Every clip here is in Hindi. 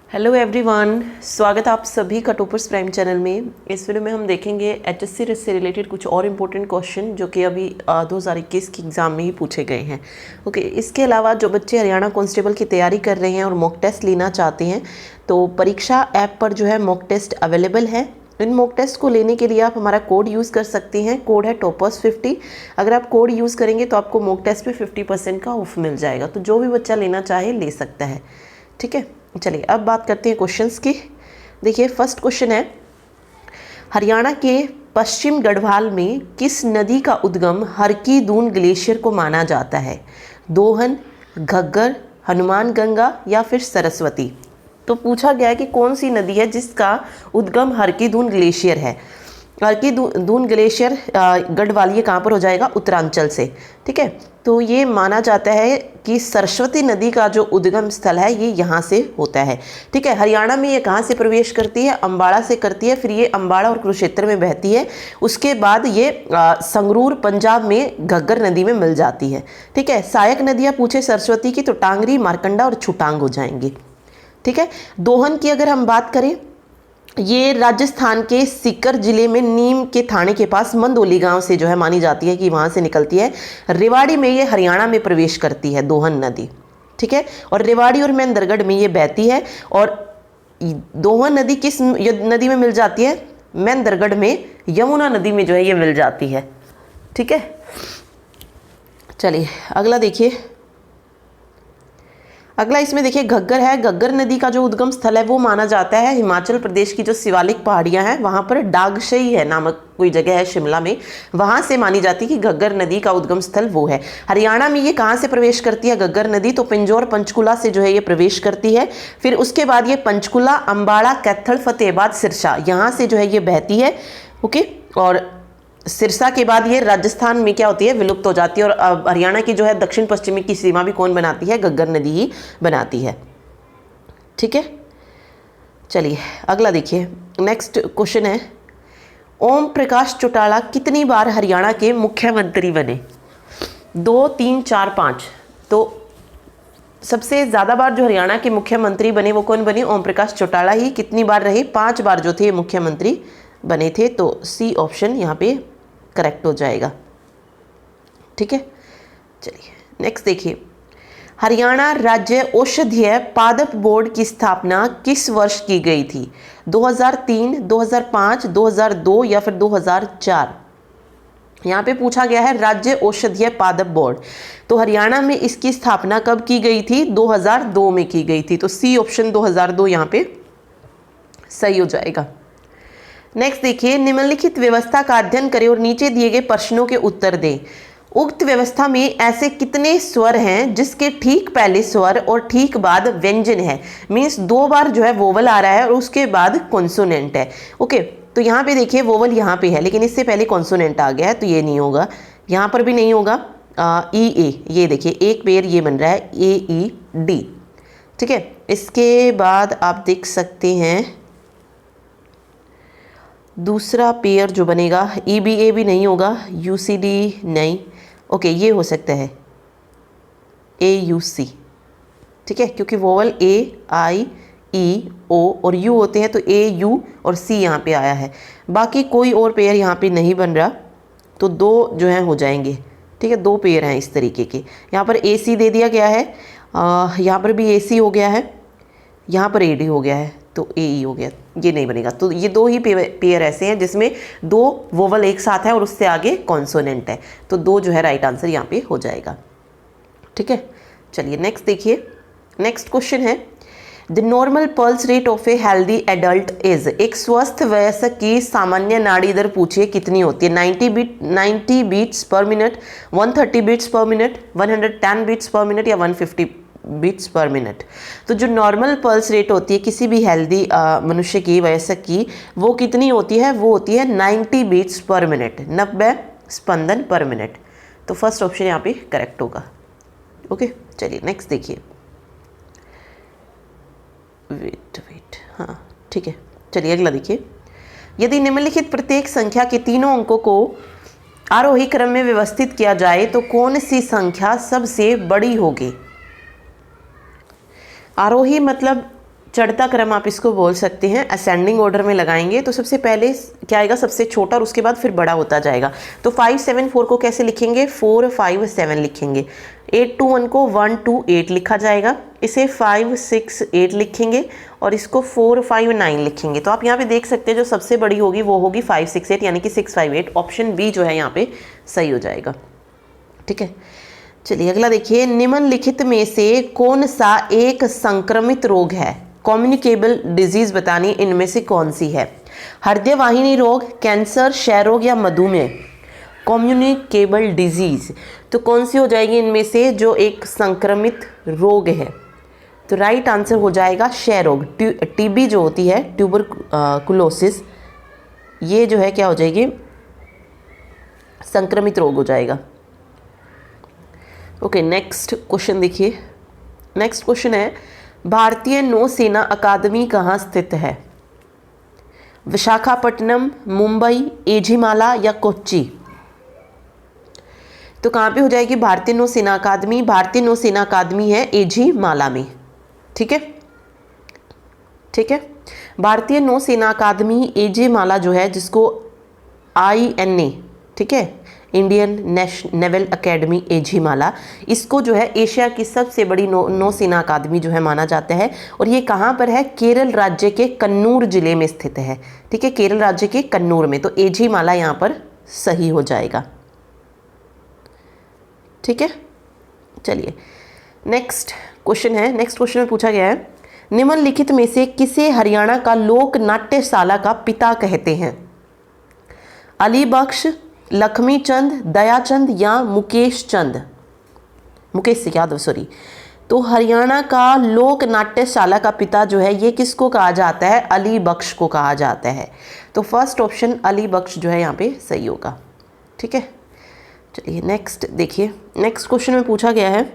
हेलो एवरीवन, स्वागत है आप सभी का टॉपर्स प्राइम चैनल में। इस वीडियो में हम देखेंगे एचएससी से रिलेटेड कुछ और इम्पोर्टेंट क्वेश्चन जो कि अभी 2021 के एग्ज़ाम में ही पूछे गए हैं। ओके, इसके अलावा जो बच्चे हरियाणा कांस्टेबल की तैयारी कर रहे हैं और मॉक टेस्ट लेना चाहते हैं तो परीक्षा ऐप पर जो है मॉक टेस्ट अवेलेबल है। इन मॉक टेस्ट को लेने के लिए आप हमारा कोड यूज़ कर सकते हैं। कोड है टॉपर्स50। अगर आप कोड यूज़ करेंगे तो आपको मॉक टेस्ट पे 50% का ऑफ मिल जाएगा। तो जो भी बच्चा लेना चाहे ले सकता है। ठीक है, चलिए अब बात करते हैं क्वेश्चंस की। देखिए फर्स्ट क्वेश्चन है, हरियाणा के पश्चिम गढ़वाल में किस नदी का उद्गम हरकी दून ग्लेशियर को माना जाता है? दोहन, घग्गर, हनुमान गंगा या फिर सरस्वती। तो पूछा गया है कि कौन सी नदी है जिसका उद्गम हरकी दून ग्लेशियर है। हरकी दून ग्लेशियर गढ़वाल ये कहाँ पर हो जाएगा? उत्तरांचल से। ठीक है, तो ये माना जाता है कि सरस्वती नदी का जो उद्गम स्थल है ये यहाँ से होता है। ठीक है, हरियाणा में ये कहाँ से प्रवेश करती है? अम्बाड़ा से करती है। फिर ये अम्बाड़ा और कुरुक्षेत्र में बहती है। उसके बाद ये संगरूर पंजाब में घग्गर नदी में मिल जाती है। ठीक है, सहायक नदियाँ पूछे सरस्वती की तो टांगरी, मारकंडा और छुटांग हो जाएंगी। ठीक है, दोहन की अगर हम बात करें, ये राजस्थान के सीकर जिले में नीम के थाने के पास मंदोली गांव से जो है मानी जाती है कि वहां से निकलती है। रेवाड़ी में ये हरियाणा में प्रवेश करती है दोहन नदी। ठीक है, और रेवाड़ी और महेंद्रगढ़ में ये बहती है। और दोहन नदी किस नदी में मिल जाती है? महेंद्रगढ़ में यमुना नदी में जो है ये मिल जाती है। ठीक है, चलिए अगला देखिए। अगला इसमें देखिए घग्गर है। घग्गर नदी का जो उद्गम स्थल है वो माना जाता है हिमाचल प्रदेश की जो शिवालिक पहाड़ियां हैं वहां पर डागशई है नामक कोई जगह है शिमला में, वहां से मानी जाती है कि घग्गर नदी का उद्गम स्थल वो है। हरियाणा में ये कहाँ से प्रवेश करती है घग्गर नदी? तो पिंजौर पंचकुला से जो है ये प्रवेश करती है। फिर उसके बाद ये पंचकुला, अम्बाड़ा, कैथल, फतेहाबाद, सिरसा यहाँ से जो है ये बहती है। ओके, और सिरसा के बाद ये राजस्थान में क्या होती है? विलुप्त हो जाती है। और हरियाणा की जो है दक्षिण पश्चिमी की सीमा भी कौन बनाती है? घग्गर नदी ही बनाती है। ठीक है, चलिए अगला देखिए। नेक्स्ट क्वेश्चन है, ओम प्रकाश चौटाला कितनी बार हरियाणा के मुख्यमंत्री बने? 2, 3, 4, 5। तो सबसे ज़्यादा बार जो हरियाणा के मुख्यमंत्री बने वो कौन बने? ओम प्रकाश चौटाला ही। कितनी बार रहे? 5 बार जो थे मुख्यमंत्री बने थे। तो सी ऑप्शन यहाँ पे करेक्ट हो जाएगा। ठीक है, चलिए नेक्स्ट देखिए। हरियाणा राज्य औषधीय पादप बोर्ड की स्थापना किस वर्ष की गई थी? 2003, 2005, 2002 या फिर 2004। यहाँ पे पूछा गया है राज्य औषधीय पादप बोर्ड, तो हरियाणा में इसकी स्थापना कब की गई थी? 2002 में की गई थी। तो सी ऑप्शन 2002 यहाँ पे सही हो जाएगा। नेक्स्ट देखिए, निम्नलिखित व्यवस्था का अध्ययन करें और नीचे दिए गए प्रश्नों के उत्तर दें। उक्त व्यवस्था में ऐसे कितने स्वर हैं जिसके ठीक पहले स्वर और ठीक बाद व्यंजन है? मीन्स 2 बार जो है वोवल आ रहा है और उसके बाद कॉन्सोनेंट है। ओके, तो यहाँ पे देखिए वोवल यहाँ पे है लेकिन इससे पहले कॉन्सोनेंट आ गया है तो ये नहीं होगा। यहाँ पर भी नहीं होगा। ई ए, ये देखिए एक पेयर ये बन रहा है ए ई डी। ठीक है, इसके बाद आप देख सकते हैं दूसरा पेयर जो बनेगा ई बी ए भी नहीं होगा, यू सी डी नहीं। ओके, ये हो सकता है ए यू सी। ठीक है, क्योंकि वोवल ए आई ई ओ और यू होते हैं तो ए यू और सी यहाँ पे आया है। बाकी कोई और पेयर यहाँ पे नहीं बन रहा तो 2 जो हैं हो जाएंगे। ठीक है, 2 पेयर हैं इस तरीके के। यहाँ पर ए सी दे दिया गया है, यहाँ पर भी ए सी हो गया है, यहाँ पर ए डी हो गया है तो ए ई हो गया। ये नहीं बनेगा। तो ये 2 ही पेयर ऐसे हैं जिसमें 2 वोवल एक साथ है और उससे आगे कॉन्सोनेंट है। तो 2 जो है राइट आंसर यहाँ पे हो जाएगा। ठीक है, चलिए नेक्स्ट देखिए। नेक्स्ट क्वेश्चन है, the normal pulse rate of a healthy adult is. एक स्वस्थ वयस्क की सामान्य नाड़ी दर पूछिए कितनी होती है? 90 beats per minute, 130 beats per minute, 110 beats per minute या 150 बीट्स पर मिनट। तो जो नॉर्मल पल्स रेट होती है किसी भी हेल्दी मनुष्य की, वयस्क की, वो कितनी होती है? वो होती है 90 बीट्स पर मिनट, 90 स्पंदन पर मिनट। तो फर्स्ट ऑप्शन यहाँ पे करेक्ट होगा। ओके, चलिए नेक्स्ट देखिए। वेट हाँ ठीक है, चलिए अगला देखिए। यदि निम्नलिखित प्रत्येक संख्या के तीनों अंकों को आरोही क्रम में व्यवस्थित किया जाए तो कौन सी संख्या सबसे बड़ी होगी? आरोही मतलब चढ़ता क्रम आप इसको बोल सकते हैं, असेंडिंग ऑर्डर में लगाएंगे तो सबसे पहले क्या आएगा, सबसे छोटा, और उसके बाद फिर बड़ा होता जाएगा। तो 574 को कैसे लिखेंगे, 457 लिखेंगे। 821 को 128 लिखा जाएगा, इसे 568 लिखेंगे और इसको 459 लिखेंगे। तो आप यहाँ पे देख सकते हैं जो सबसे बड़ी होगी वो होगी 568 यानी कि 658। ऑप्शन बी जो है यहाँ पे सही हो जाएगा। ठीक है, चलिए अगला देखिए, निम्नलिखित में से कौन सा एक संक्रमित रोग है, कम्युनिकेबल डिजीज बतानी, इनमें से कौन सी है। हृदय वाहिनी रोग, कैंसर, क्षय रोग या मधुमेह। कम्युनिकेबल डिजीज तो कौन सी हो जाएगी इनमें से, जो एक संक्रमित रोग है। तो राइट आंसर हो जाएगा क्षय रोग। टीबी जो होती है, ट्यूबरकुलोसिस, ये जो है क्या हो जाएगी, संक्रमित रोग हो जाएगा। ओके, नेक्स्ट क्वेश्चन देखिए। नेक्स्ट क्वेश्चन है, भारतीय नौसेना अकादमी कहाँ स्थित है। विशाखापट्टनम, मुंबई, एझिमाला या कोच्चि। तो कहाँ पे हो जाएगी भारतीय नौसेना अकादमी, भारतीय नौसेना अकादमी है एझिमाला में। ठीक है, ठीक है, भारतीय नौसेना अकादमी एझिमाला जो है, जिसको INA, ठीक है, इंडियन नेवल अकेडमी एझिमाला, इसको जो है एशिया की सबसे बड़ी नौसेना अकादमी जो है माना जाता है। और ये कहाँ पर है, केरल राज्य के कन्नूर जिले में स्थित है। ठीक है, केरल राज्य के कन्नूर में, तो एझिमाला यहाँ पर सही हो जाएगा। ठीक है, चलिए नेक्स्ट क्वेश्चन है। नेक्स्ट क्वेश्चन में पूछा गया है, निम्नलिखित में से किसे हरियाणा का लोक नाट्यशाला का पिता कहते हैं। अली बख्श, लक्ष्मी चंद, दयाचंद या मुकेश चंद। मुकेश से यादव, सॉरी। तो हरियाणा का लोक नाट्यशाला का पिता जो है ये किसको कहा जाता है, अली बख्श को कहा जाता है। तो फर्स्ट ऑप्शन अली बख्श जो है यहाँ पे सही होगा। ठीक है, चलिए नेक्स्ट देखिए। नेक्स्ट क्वेश्चन में पूछा गया है,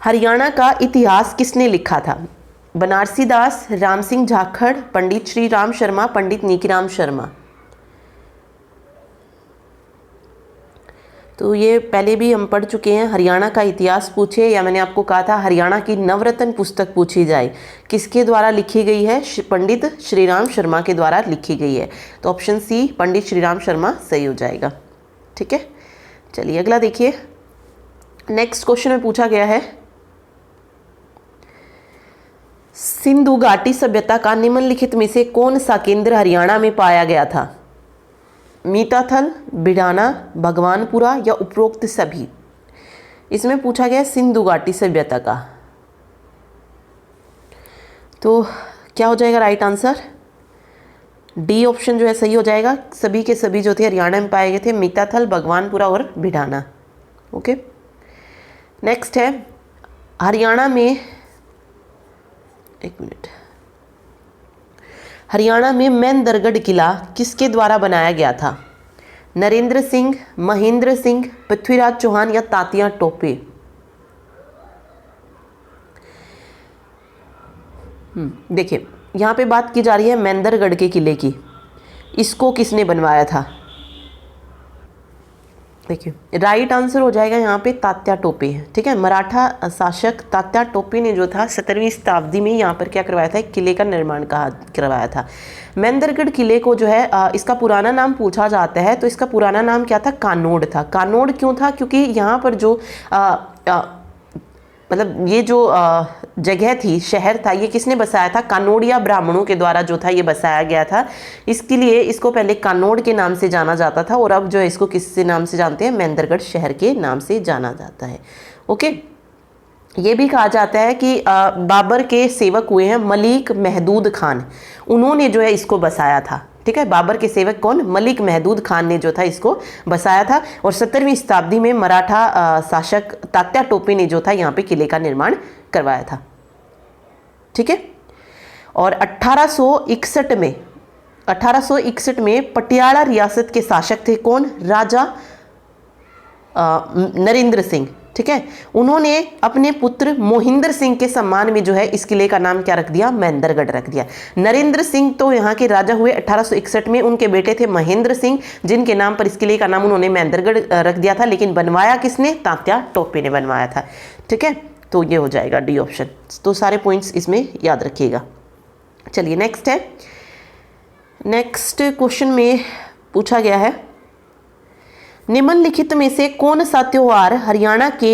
हरियाणा का इतिहास किसने लिखा था। बनारसी दास, राम सिंह जाखड़, पंडित श्री राम शर्मा, पंडित नीकीराम शर्मा। तो ये पहले भी हम पढ़ चुके हैं। हरियाणा का इतिहास पूछे, या मैंने आपको कहा था हरियाणा की नवरत्न पुस्तक पूछी जाए, किसके द्वारा लिखी गई है, पंडित श्रीराम शर्मा के द्वारा लिखी गई है। तो ऑप्शन सी पंडित श्रीराम शर्मा सही हो जाएगा। ठीक है, चलिए अगला देखिए। नेक्स्ट क्वेश्चन में पूछा गया है, सिंधु घाटी सभ्यता का निम्नलिखित में से कौन सा केंद्र हरियाणा में पाया गया था। मीताथल, बिडाना, भगवानपुरा या उपरोक्त सभी। इसमें पूछा गया सिंधु घाटी सभ्यता का, तो क्या हो जाएगा राइट आंसर, डी ऑप्शन जो है सही हो जाएगा। सभी के सभी जो थे हरियाणा में पाए गए थे, मीताथल, भगवानपुरा और बिडाना। ओके, नेक्स्ट है, हरियाणा में, एक मिनट, हरियाणा में मेहंदरगढ़ किला किसके द्वारा बनाया गया था। नरेंद्र सिंह, महेंद्र सिंह, पृथ्वीराज चौहान या तात्या टोपे। देखिए यहाँ पे बात की जा रही है मेहंदरगढ़ के किले की, इसको किसने बनवाया था। देखिए राइट आंसर हो जाएगा यहाँ पे तात्या टोपे। ठीक है, मराठा शासक तात्या टोपे ने जो था 17वीं शताब्दी में यहाँ पर क्या करवाया था, एक किले का निर्माण करवाया था। मेहंदरगढ़ किले को जो है इसका पुराना नाम पूछा जाता है, तो इसका पुराना नाम क्या था, कानोड़ था। कानोड़ क्यों था, क्योंकि यहाँ पर जो मतलब ये जो जगह थी, शहर था, ये किसने बसाया था, कानोड़िया ब्राह्मणों के द्वारा जो था ये बसाया गया था। इसके लिए इसको पहले कानोड़ के नाम से जाना जाता था, और अब जो है इसको किससे नाम से जानते हैं, मेहंदरगढ़ शहर के नाम से जाना जाता है। ओके, ये भी कहा जाता है कि बाबर के सेवक हुए हैं मलिक महदूद खान, उन्होंने जो है इसको बसाया था। ठीक है, बाबर के सेवक कौन, मलिक महदूद खान ने जो था इसको बसाया था। और 17वीं शताब्दी में मराठा शासक तात्या टोपे ने जो था यहाँ पे किले का निर्माण करवाया था। ठीक है, और 1861 में पटियाला रियासत के शासक थे कौन, राजा नरेंद्र सिंह। ठीक है, उन्होंने अपने पुत्र मोहिंदर सिंह के सम्मान में जो है इस किले का नाम क्या रख दिया, मेहंदरगढ़ रख दिया। नरेंद्र सिंह तो यहाँ के राजा हुए 1861 में, उनके बेटे थे महेंद्र सिंह, जिनके नाम पर इस किले का नाम उन्होंने मेहंदरगढ़ रख दिया था। लेकिन बनवाया किसने, तात्या टोपे ने बनवाया था। ठीक है, तो ये हो जाएगा डी ऑप्शन। तो सारे पॉइंट्स इसमें याद रखिएगा। चलिए नेक्स्ट है। नेक्स्ट क्वेश्चन में पूछा गया है, निम्नलिखित में से कौन सा त्योहार हरियाणा के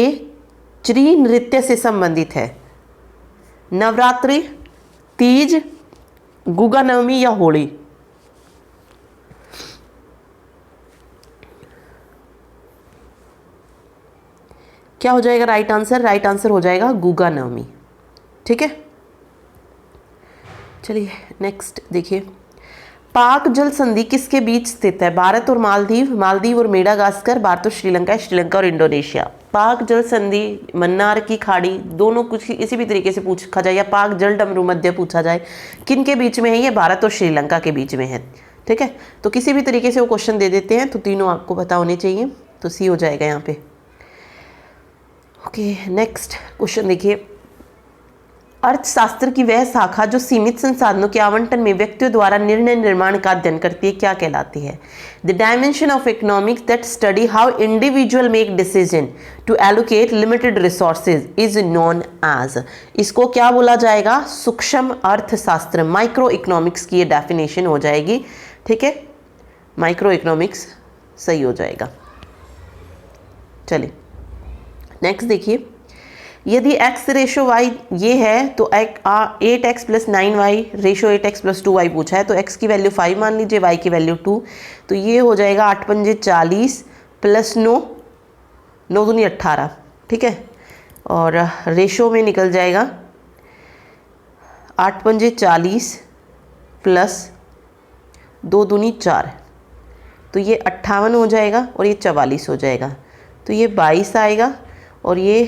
चिरी नृत्य से संबंधित है? नवरात्रि, तीज, गुगा नवमी या होली? क्या हो जाएगा राइट आंसर? राइट आंसर हो जाएगा गुगा नवमी। ठीक है, चलिए नेक्स्ट देखिए, पाक जल संधि किसके बीच स्थित है? भारत और मालदीव, मालदीव और मेडागास्कर, भारत और श्रीलंका, श्रीलंका और इंडोनेशिया। पाक जल संधि, मन्नार की खाड़ी, दोनों कुछ किसी भी तरीके से पूछा जाए, या पाक जल डमरू मध्य पूछा जाए, किन के बीच में है? ये भारत और श्रीलंका के बीच में है। ठीक है, तो किसी भी तरीके से वो क्वेश्चन दे देते हैं, तो तीनों आपको पता होने चाहिए, तो सी हो जाएगा यहाँ पे। ओके, नेक्स्ट क्वेश्चन देखिए, अर्थशास्त्र की वह शाखा जो सीमित संसाधनों के आवंटन में व्यक्तियों द्वारा निर्णय निर्माण का अध्ययन करती है, क्या कहलाती है? The dimension of economics that study how individual make decision to allocate limited resources is known as. इसको क्या बोला जाएगा? सूक्ष्म अर्थशास्त्र, माइक्रो इकोनॉमिक्स की ये डेफिनेशन हो जाएगी। ठीक है, माइक्रो इकोनॉमिक्स सही हो जाएगा। चलिए नेक्स्ट देखिए, यदि x रेशो y ये है तो 8x plus 9y ratio 8x plus 2y पूछा है, तो x की वैल्यू 5 मान लीजिए, y की वैल्यू 2, तो ये हो जाएगा 8 पंजे 40 प्लस 9, 9 दूनी 18। ठीक है, और रेशो में निकल जाएगा 8 पंजे 40 प्लस 2 दूनी 4, तो ये 58 हो जाएगा और ये 44 हो जाएगा, तो ये 22 आएगा, और ये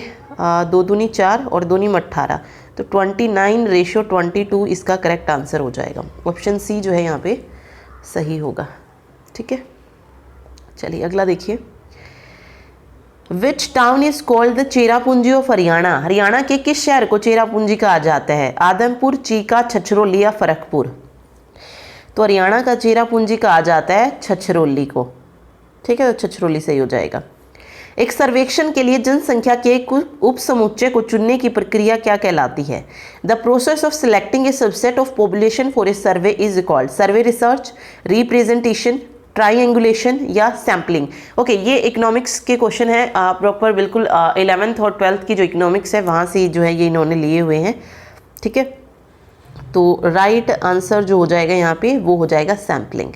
2 दूनी 4 और 2 नीम 18, तो 29 रेशो 22 इसका करेक्ट आंसर हो जाएगा। ऑप्शन सी जो है यहाँ पे सही होगा। ठीक है, चलिए अगला देखिए, which town is called the Cherrapunji of Haryana? Haryana के किस शहर को चेरापूंजी कहा जाता है? आदमपुर, चीका, छछरौली या फरकपुर? तो हरियाणा का चेरापूंजी कहा जाता है छछरौली को। ठीक है, तो छछरौली सही हो जाएगा। एक सर्वेक्षण के लिए जनसंख्या के उप समुच्चय को चुनने की प्रक्रिया क्या कहलाती है? The process of selecting A subset of population for a survey is called survey research, representation, triangulation या सैम्पलिंग। ओके, ये इकोनॉमिक्स के क्वेश्चन है प्रॉपर, बिल्कुल 11th और 12th की जो इकोनॉमिक्स है वहाँ से जो है ये इन्होंने लिए हुए हैं। ठीक है, तो राइट आंसर जो हो जाएगा यहाँ पे वो हो जाएगा सैम्पलिंग।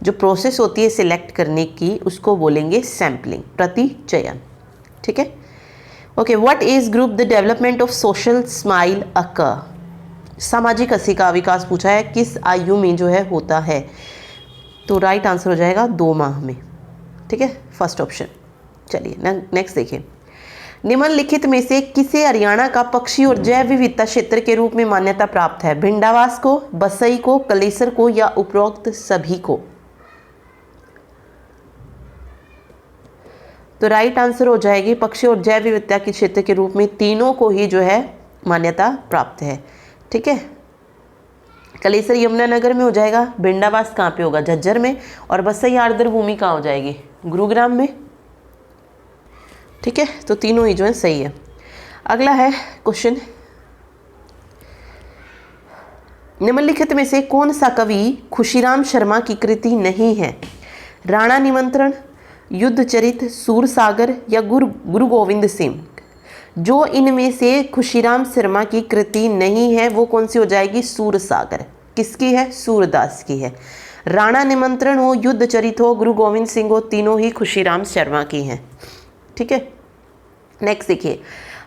जो प्रोसेस होती है सिलेक्ट करने की उसको बोलेंगे सैम्पलिंग, प्रतिचयन। ठीक है, okay, what age group the development of social smile occur? सामाजिक हंसी का विकास पूछा है, किस आयु में जो है होता है? तो राइट आंसर हो जाएगा 2 माह में। ठीक है, फर्स्ट ऑप्शन। चलिए नेक्स्ट देखिए, निम्नलिखित में से किसे हरियाणा का पक्षी और जैव विविधता क्षेत्र के रूप में मान्यता प्राप्त है? भिंडावास को, बसई को, कलेसर को या उपरोक्त सभी को? तो राइट आंसर हो जाएगी पक्षी और जैव विविधता के क्षेत्र के रूप में तीनों को ही जो है मान्यता प्राप्त है। ठीक है, कलेसर यमुनानगर में हो जाएगा, भिंडावास कहाँ पे होगा? झज्जर में, और बसई आर्द्र भूमि कहाँ हो जाएगी? गुरुग्राम में। ठीक है, तो तीनों ही जो है सही है। अगला है क्वेश्चन, निम्नलिखित में से कौन सा कवि खुशीराम शर्मा की कृति नहीं है? राणा निमंत्रण, युद्ध चरित, सूरसागर या गुरु गोविंद सिंह? जो इनमें से खुशीराम शर्मा की कृति नहीं है वो कौन सी हो जाएगी? सूरसागर। किसकी है? सूरदास की है। राणा निमंत्रण हो, युद्ध चरित हो, गुरु गोविंद सिंह हो, तीनों ही खुशीराम शर्मा की हैं। ठीक है, नेक्स्ट देखिए,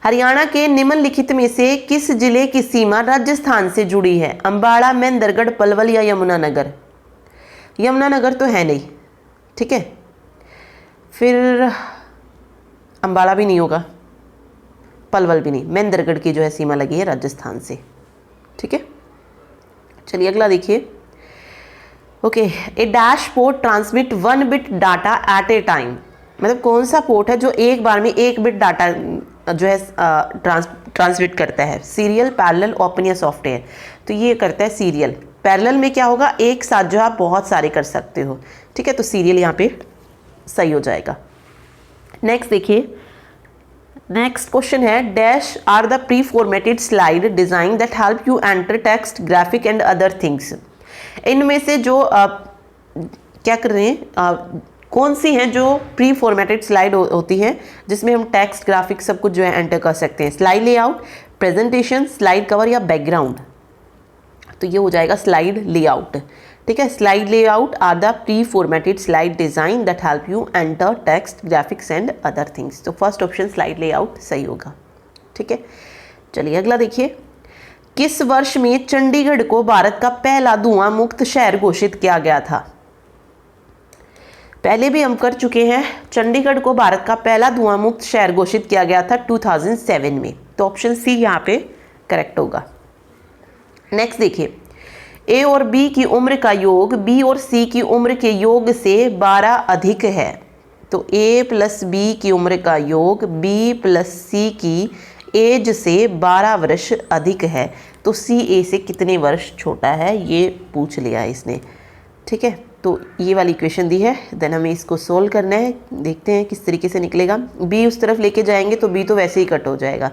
हरियाणा के निम्नलिखित में से किस जिले की सीमा राजस्थान से जुड़ी है? अंबाला, महेंद्रगढ़, पलवल या यमुनानगर? यमुनानगर तो है नहीं। ठीक है, फिर अंबाला भी नहीं होगा, पलवल भी नहीं, महेंद्रगढ़ की जो है सीमा लगी है राजस्थान से। ठीक है, चलिए अगला देखिए, okay, A dash port transmit 1 bit data at A time. मतलब कौन सा पोर्ट है जो एक बार में 1 बिट डाटा जो है ट्रांसमिट करता है? सीरियल, पैरेलल, ओपन या सॉफ्टवेयर? तो ये करता है सीरियल। पैरेलल में क्या होगा? एक साथ जो आप बहुत सारे कर सकते हो। ठीक है, तो सीरियल यहाँ पे सही हो जाएगा। नेक्स्ट देखिए, नेक्स्ट क्वेश्चन है, dash are the pre formatted slide design that help you enter text, graphic and other things. इनमें से जो क्या कर रहे हैं, कौन सी हैं जो प्री फॉर्मेटेड स्लाइड होती हैं जिसमें हम टेक्स्ट, ग्राफिक सब कुछ जो है एंटर कर सकते हैं। Slide layout, presentation, slide cover या बैकग्राउंड। तो ये हो जाएगा स्लाइड लेआउट। ठीक है, slide layout are the pre formatted slide design that help you enter text, graphics and other things. तो फर्स्ट ऑप्शन स्लाइड लेआउट सही होगा। ठीक है, चलिए अगला देखिए, किस वर्ष में चंडीगढ़ को भारत का पहला धुआं मुक्त शहर घोषित किया गया था। पहले भी हम कर चुके हैं, चंडीगढ़ को भारत का पहला धुआं मुक्त शहर घोषित किया गया था 2007 में। तो ऑप्शन सी यहाँ पे करेक्ट होगा। नेक्स्ट देखिए, ए और बी की उम्र का योग बी और सी की उम्र के योग से 12 अधिक है। तो ए प्लस बी की उम्र का योग बी प्लस सी की एज से 12 वर्ष अधिक है। तो सी ए से कितने वर्ष छोटा है ये पूछ लिया है इसने। ठीक है, तो ये वाली इक्वेशन दी है, देन हमें इसको सोल्व करना है। देखते हैं किस तरीके से निकलेगा। बी उस तरफ लेके जाएंगे तो बी तो वैसे ही कट हो जाएगा।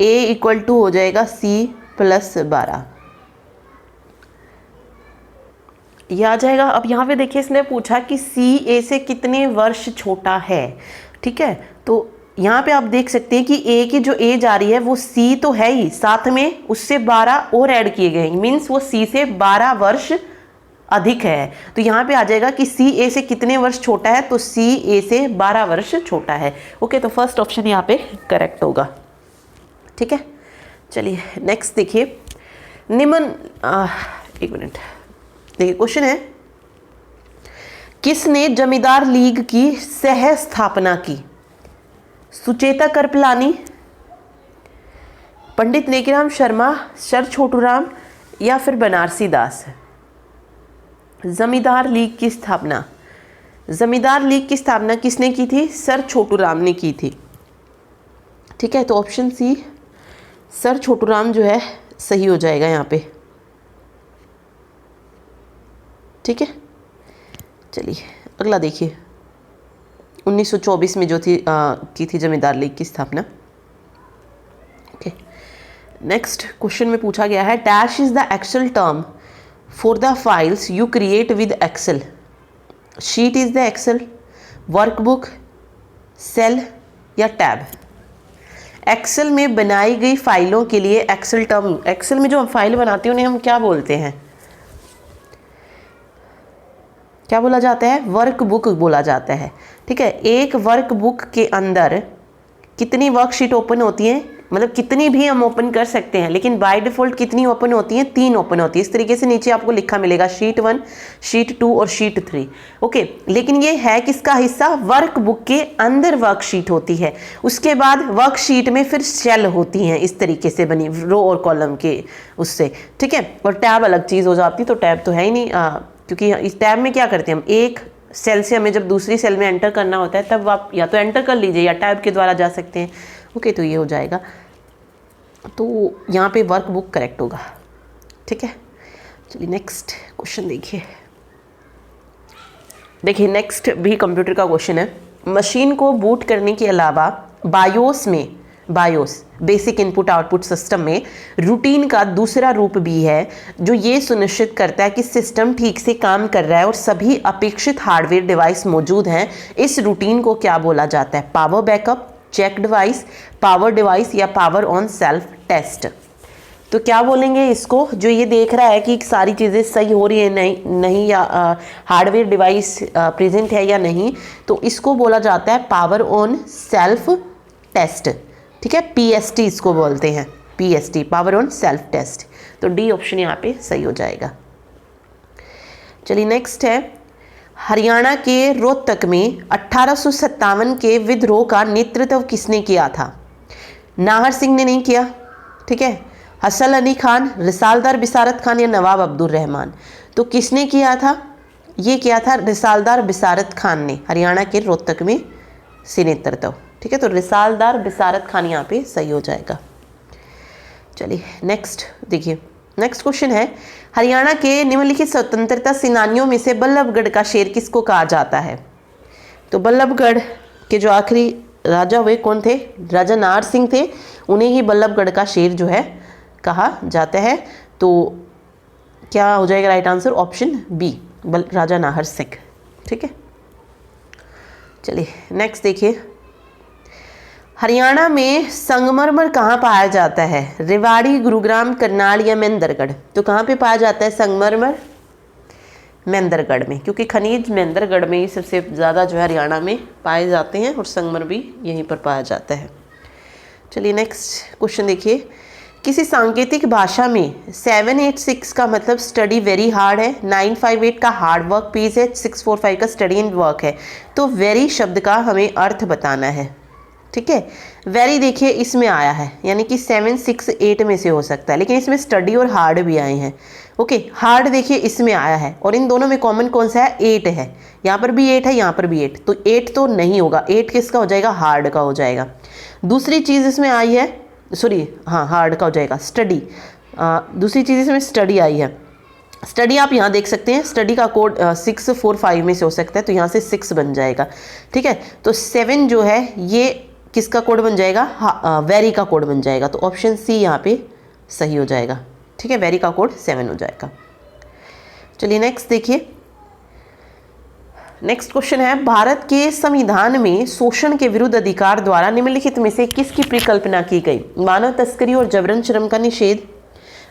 ए इक्वल टू हो जाएगा सी प्लस 12, ये आ जाएगा। अब यहाँ पे देखिए इसने पूछा कि सी ए से कितने वर्ष छोटा है। ठीक है, तो यहाँ पे आप देख सकते हैं कि ए की जो एज आ रही है वो सी तो है ही, साथ में उससे 12 और ऐड किए गए, मीन्स वो सी से 12 वर्ष अधिक है। तो यहाँ पे आ जाएगा कि सी ए से कितने वर्ष छोटा है, तो सी ए से 12 वर्ष छोटा है। ओके, तो फर्स्ट ऑप्शन यहाँ पे करेक्ट होगा। ठीक है, चलिए नेक्स्ट देखिए, एक मिनट देखिए, क्वेश्चन है, किसने जमींदार लीग की सह स्थापना की। सुचेता कृपलानी, पंडित नेकीराम शर्मा, सर छोटूराम या फिर बनारसी दास। जमींदार लीग की स्थापना, जमींदार लीग की स्थापना किसने की थी, सर छोटूराम ने की थी। ठीक है, तो ऑप्शन सी सर छोटूराम जो है सही हो जाएगा यहाँ पे। ठीक है, चलिए अगला देखिए, 1924 में जो थी की थी जमींदार लीग की स्थापना। ओके, नेक्स्ट क्वेश्चन में पूछा गया है, dash is the Excel term for the files you create with Excel. Sheet is the Excel, workbook, cell या टैब। एक्सेल में बनाई गई फाइलों के लिए एक्सेल टर्म, एक्सेल में जो हम फाइल बनाते हैं उन्हें हम क्या बोलते हैं, क्या बोला जाता है, वर्कबुक बोला जाता है। ठीक है, एक वर्कबुक के अंदर कितनी वर्कशीट ओपन होती हैं, मतलब कितनी भी हम ओपन कर सकते हैं, लेकिन बाय डिफॉल्ट कितनी ओपन होती हैं, 3 ओपन होती है। इस तरीके से नीचे आपको लिखा मिलेगा, शीट 1, शीट 2 और शीट 3। ओके, लेकिन ये है किसका हिस्सा, वर्कबुक के अंदर वर्कशीट होती है। उसके बाद वर्कशीट में फिर सेल होती हैं इस तरीके से बनी, रो और कॉलम के उससे। ठीक है, और टैब अलग चीज़ हो जाती है, तो टैब तो है ही नहीं, क्योंकि इस टैब में क्या करते हैं हम, एक सेल से हमें जब दूसरी सेल में एंटर करना होता है तब आप या तो एंटर कर लीजिए या टैब के द्वारा जा सकते हैं। ओके, तो ये हो जाएगा, तो यहाँ पे वर्कबुक करेक्ट होगा। ठीक है, चलिए नेक्स्ट क्वेश्चन देखिए। नेक्स्ट भी कंप्यूटर का क्वेश्चन है, मशीन को बूट करने के अलावा BIOS basic input output system में रूटीन का दूसरा रूप भी है जो ये सुनिश्चित करता है कि सिस्टम ठीक से काम कर रहा है और सभी अपेक्षित हार्डवेयर डिवाइस मौजूद हैं। इस रूटीन को क्या बोला जाता है, power backup, check device, power device या पावर ऑन सेल्फ टेस्ट। तो क्या बोलेंगे इसको, जो ये देख रहा है कि सारी चीज़ें सही हो रही है नहीं या हार्डवेयर डिवाइस प्रेजेंट है या नहीं, तो इसको बोला जाता है पावर ऑन सेल्फ टेस्ट। ठीक है, PST इसको बोलते हैं, PST, power on self test. तो डी ऑप्शन यहाँ पे सही हो जाएगा। चलिए नेक्स्ट है, हरियाणा के रोहतक में 1857 के विद्रोह का नेतृत्व किसने किया था। नाहर सिंह ने नहीं किया। ठीक है, हसन अली खान, रिसालदार बिसारत खान या नवाब अब्दुल रहमान। तो किसने किया था, ये किया था रिसालदार बिसारत खान ने, हरियाणा के रोहतक में से नेतृत्व। ठीक है, तो रिसालदार बिसारत खान यहाँ पे सही हो जाएगा। चलिए नेक्स्ट देखिए, नेक्स्ट क्वेश्चन है, हरियाणा के निम्नलिखित स्वतंत्रता सेनानियों में से बल्लभगढ़ का शेर किसको कहा जाता है। तो बल्लभगढ़ के जो आखिरी राजा हुए कौन थे? राजा नाहर सिंह थे, उन्हें ही बल्लभगढ़ का शेर जो है कहा जाता है। तो क्या हो जाएगा राइट आंसर? ऑप्शन बी, राजा नाहर सिंह। ठीक है, चलिए नेक्स्ट देखिए, हरियाणा में संगमरमर कहाँ पाया जाता है? रेवाड़ी, गुरुग्राम, करनाल या महेंद्रगढ़? तो कहाँ पे पाया जाता है संगमरमर? महेंद्रगढ़ में, क्योंकि खनिज महेंद्रगढ़ में ही सबसे ज़्यादा जो है हरियाणा में पाए जाते हैं और संगमरमर भी यहीं पर पाया जाता है। चलिए नेक्स्ट क्वेश्चन देखिए, किसी सांकेतिक भाषा में 786 का मतलब स्टडी वेरी हार्ड है, 958 का हार्ड वर्क पेज है, 645 का स्टडी एंड वर्क है। तो वेरी शब्द का हमें अर्थ बताना है। ठीक है, वेरी देखिए इसमें आया है, यानी कि 768 में से हो सकता है, लेकिन इसमें स्टडी और हार्ड भी आए हैं। ओके, हार्ड देखिए इसमें आया है और इन दोनों में कॉमन कौन सा है? 8 है। यहाँ पर भी 8 है, यहाँ पर भी 8, तो 8 तो नहीं होगा। 8 किसका हो जाएगा? हार्ड का हो जाएगा। दूसरी चीज़ इसमें आई है, सॉरी हाँ हार्ड का हो जाएगा स्टडी। दूसरी चीज़ इसमें स्टडी आई है। स्टडी आप यहाँ देख सकते हैं, स्टडी का कोड 645 में से हो सकता है, तो यहाँ से 6 बन जाएगा। ठीक है, तो 7 जो है ये किसका कोड बन जाएगा? वेरी का कोड बन जाएगा। तो ऑप्शन सी यहाँ पे सही हो जाएगा। ठीक है, वेरी का कोड 7 हो जाएगा। चलिए नेक्स्ट देखिए, नेक्स्ट क्वेश्चन है, भारत के संविधान में शोषण के विरुद्ध अधिकार द्वारा निम्नलिखित में से किसकी परिकल्पना की गई? मानव तस्करी और जबरन श्रम का निषेध,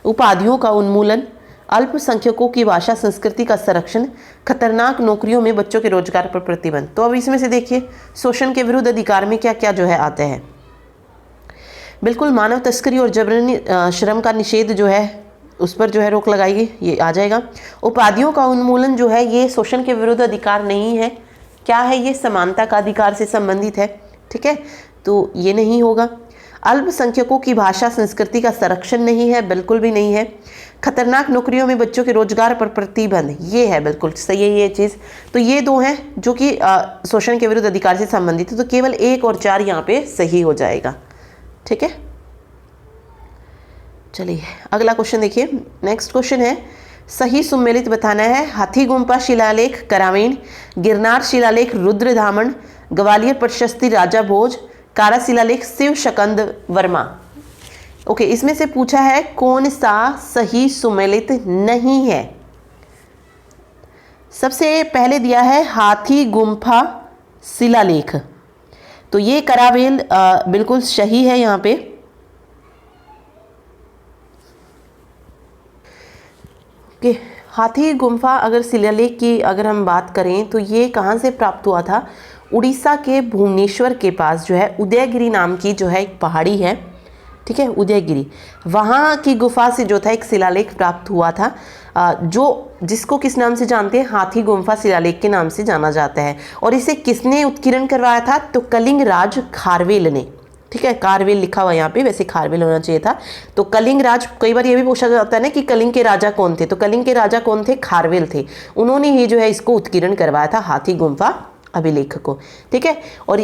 उपाधियों का उन्मूलन, अल्पसंख्यकों की भाषा संस्कृति का संरक्षण, खतरनाक नौकरियों में बच्चों के रोजगार पर प्रतिबंध। तो अब इसमें से देखिए शोषण के विरुद्ध अधिकार में क्या क्या जो है आता है। बिल्कुल मानव तस्करी और जबरन श्रम का निषेध जो है उस पर जो है रोक लगाएगी, ये आ जाएगा। उपाधियों का उन्मूलन जो है ये शोषण के विरुद्ध अधिकार नहीं है, क्या है? ये समानता का अधिकार से संबंधित है। ठीक है, तो ये नहीं होगा। अल्पसंख्यकों की भाषा संस्कृति का संरक्षण नहीं है, बिल्कुल भी नहीं है। खतरनाक नौकरियों में बच्चों के रोजगार पर प्रतिबंध, ये है, बिल्कुल सही है ये चीज़। तो ये दो हैं जो कि शोषण के विरुद्ध अधिकार से संबंधित है, तो केवल 1 और 4 यहाँ पे सही हो जाएगा। ठीक है, चलिए अगला क्वेश्चन देखिए, नेक्स्ट क्वेश्चन है, सही सुमेलित बताना है। हाथी गुम्फा शिलालेख करावीन, गिरनार शिलालेख रुद्रधामन, ग्वालियर प्रशस्ति राजा भोज, कारा शिलालेख शिव शकंद वर्मा। ओके, इसमें से पूछा है कौन सा सही सुमेलित नहीं है। सबसे पहले दिया है हाथी गुम्फा शिलालेख, तो ये करावेल बिल्कुल सही है यहाँ पे। ओके, हाथी गुम्फा अगर शिलालेख की अगर हम बात करें तो ये कहाँ से प्राप्त हुआ था? उड़ीसा के भुवनेश्वर के पास जो है उदयगिरी नाम की जो है एक पहाड़ी है। ठीक है, उदयगिरी, वहाँ की गुफा से जो था एक शिलालेख प्राप्त हुआ था, जो जिसको किस नाम से जानते हैं? हाथी गुम्फा शिलालेख के नाम से जाना जाता है। और इसे किसने उत्कीर्ण करवाया था? तो कलिंग राज खारवेल ने। ठीक है, कारवेल लिखा हुआ यहाँ पे, वैसे खारवेल होना चाहिए था। तो कलिंग राज, कई बार ये भी पूछा जाता है ना कि कलिंग के राजा कौन थे, तो कलिंग के राजा कौन थे? खारवेल थे। उन्होंने ही जो है इसको उत्कीर्ण करवाया था, हाथी गुम्फा अभिलेख को। ठीक है, और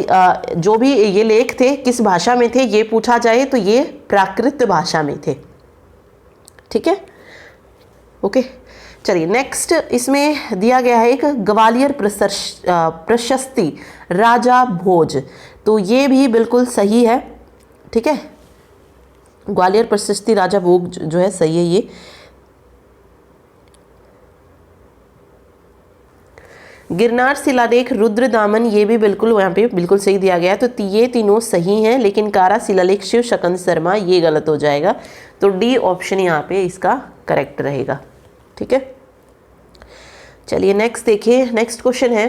जो भी ये लेख थे किस भाषा में थे ये पूछा जाए तो ये प्राकृत भाषा में थे। ठीक है, ओके, चलिए नेक्स्ट इसमें दिया गया है एक ग्वालियर प्रशस्ति राजा भोज, तो ये भी बिल्कुल सही है। ठीक है, ग्वालियर प्रशस्ति राजा भोज जो है सही है ये। गिरनार शिलालेख रुद्रदामन, ये भी बिल्कुल यहाँ पे बिल्कुल सही दिया गया है, तो ये तीनों सही हैं। लेकिन कारा शिलालेख शिव शकंद शर्मा ये गलत हो जाएगा, तो डी ऑप्शन यहाँ पे इसका करेक्ट रहेगा। ठीक है, चलिए नेक्स्ट देखिए, नेक्स्ट क्वेश्चन है,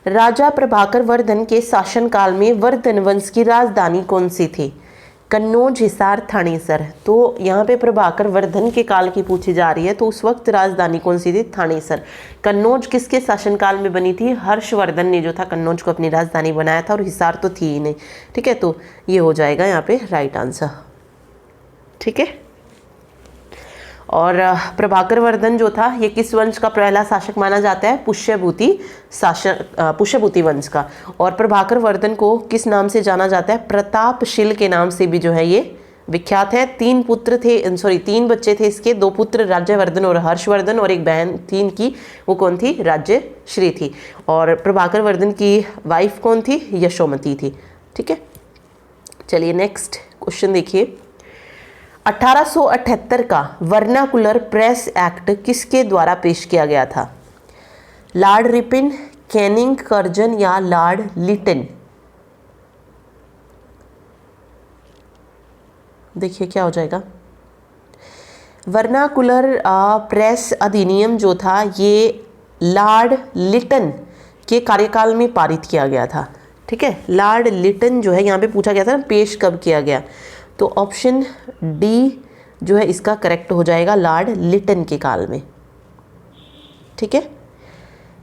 राजा प्रभाकर वर्धन के शासनकाल में वर्धन वंश की राजधानी कौन सी थी? कन्नौज, हिसार, थानेसर। तो यहाँ पे प्रभाकर वर्धन के काल की पूछी जा रही है, तो उस वक्त राजधानी कौन सी थी? थानेसर। कन्नौज किसके शासनकाल में बनी थी? हर्षवर्धन ने जो था कन्नौज को अपनी राजधानी बनाया था, और हिसार तो थी ही नहीं। ठीक है, तो ये हो जाएगा यहाँ पे राइट आंसर। ठीक है, और प्रभाकर वर्धन जो था ये किस वंश का पहला शासक माना जाता है? पुष्यभूति वंश का। और प्रभाकर वर्धन को किस नाम से जाना जाता है? प्रतापशील के नाम से भी जो है ये विख्यात है। 3 बच्चे थे इसके, 2 पुत्र राज्यवर्धन और हर्षवर्धन, और एक बहन थी इनकी, वो कौन थी? राज्यश्री थी। और प्रभाकर वर्धन की वाइफ कौन थी? यशोमती थी। ठीक है, चलिए नेक्स्ट क्वेश्चन देखिए। 1878 का वर्नाकुलर प्रेस एक्ट किसके द्वारा पेश किया गया था? लॉर्ड रिपन, कैनिंग, कर्जन या लॉर्ड लिटन? देखिए क्या हो जाएगा। वर्नाकुलर प्रेस अधिनियम जो था ये लॉर्ड लिटन के कार्यकाल में पारित किया गया था। ठीक है, लॉर्ड लिटन जो है यहाँ पे पूछा गया था पेश कब किया गया, तो ऑप्शन डी जो है इसका करेक्ट हो जाएगा, लॉर्ड लिटन के काल में। ठीक है,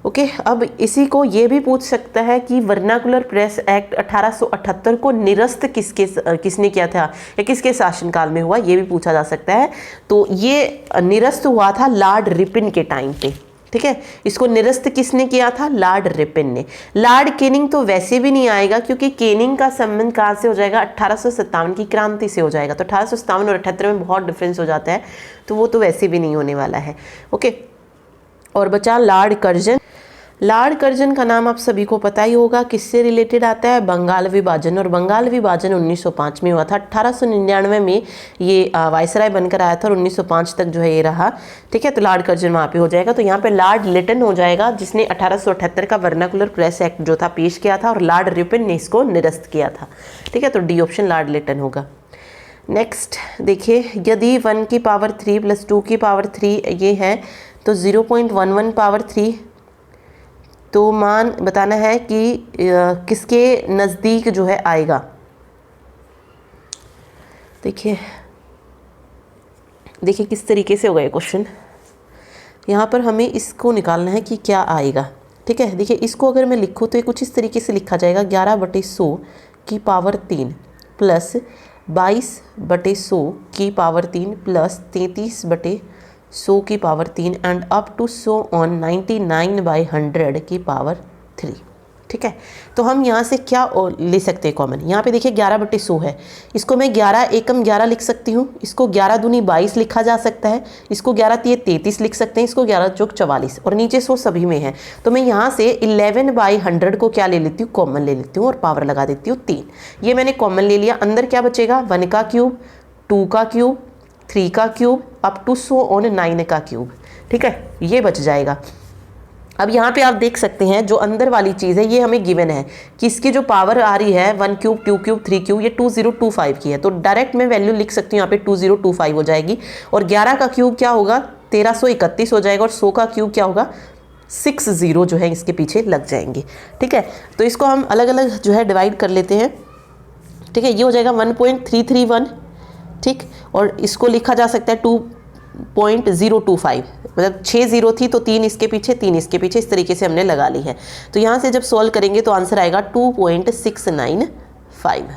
ओके। अब इसी को ये भी पूछ सकता है कि वर्नाकुलर प्रेस एक्ट 1878 को निरस्त किसने किया था या किसके शासनकाल में हुआ, ये भी पूछा जा सकता है। तो ये निरस्त हुआ था लॉर्ड रिपन के टाइम पे। ठीक है, इसको निरस्त किसने किया था? लॉर्ड रिपन ने। लॉर्ड केनिंग तो वैसे भी नहीं आएगा, क्योंकि केनिंग का संबंध कहाँ से हो जाएगा? 1857 की क्रांति से हो जाएगा। तो 1857 और 78 में बहुत डिफरेंस हो जाता है, तो वो तो वैसे भी नहीं होने वाला है। ओके, और बचा लॉर्ड कर्जन। लॉर्ड कर्जन का नाम आप सभी को पता ही होगा, किससे रिलेटेड आता है? बंगाल विभाजन। और बंगाल विभाजन 1905 में हुआ था। 1899 में ये वायसराय बनकर आया था और 1905 तक जो है ये रहा। ठीक है, तो लॉर्ड कर्जन वहाँ पे हो जाएगा। तो यहाँ पे लॉर्ड लिटन हो जाएगा, जिसने 1878 का वर्नाकुलर प्रेस एक्ट जो था पेश किया था, और लॉर्ड रिपन ने इसको निरस्त किया था। ठीक है, तो डी ऑप्शन लॉर्ड लिटन होगा। नेक्स्ट देखिए, यदि 1 की पावर 3 + 2 की पावर 3 ये है, तो 0.11 पावर 3 तो मान बताना है कि किसके नज़दीक जो है आएगा। देखिए किस तरीके से होगा ये क्वेश्चन। यहाँ पर हमें इसको निकालना है कि क्या आएगा। ठीक है, देखिए इसको अगर मैं लिखूँ तो ये कुछ इस तरीके से लिखा जाएगा, 11/100 की पावर 3 प्लस 22/100 की पावर 3 प्लस 33/100 की power 3 and up to so on 99/100 की पावर 3। ठीक है, तो हम यहाँ से क्या ले सकते हैं कॉमन? यहाँ पे देखिए 11/100 है, इसको मैं 11 एकम 11 लिख सकती हूँ, इसको 11 दूनी 22 लिखा जा सकता है, इसको 11 तिये 33 लिख सकते हैं, इसको 11 चौक 44, और नीचे 100 सभी में है। तो मैं यहाँ से 11/100 को क्या ले लेती हूँ? कॉमन ले लेती हूँ और पावर लगा देती हूँ 3। ये मैंने कॉमन ले लिया। अंदर क्या बचेगा? 1 का क्यूब, 2 का क्यूब, 3 का cube, up to so on 9 का क्यूब। ठीक है, ये बच जाएगा। अब यहाँ पे आप देख सकते हैं जो अंदर वाली चीज़ है ये हमें गिवन है कि इसकी जो पावर आ रही है 1 क्यूब, 2 क्यूब, 3 क्यूब, ये 2025 की है। तो डायरेक्ट मैं वैल्यू लिख सकती हूँ यहाँ पे 2025 हो जाएगी। और 11 का क्यूब क्या होगा? 1331 हो जाएगा। और 100 का क्यूब क्या होगा? 60 जो है इसके पीछे लग जाएंगे। ठीक है, तो इसको हम अलग अलग जो है डिवाइड कर लेते हैं। ठीक है, ये हो जाएगा 1.331। ठीक, और इसको लिखा जा सकता है 2.025, मतलब 6 0 थी तो 3 इसके पीछे, 3 इसके पीछे, इस तरीके से हमने लगा ली है। तो यहाँ से जब सॉल्व करेंगे तो आंसर आएगा 2.695।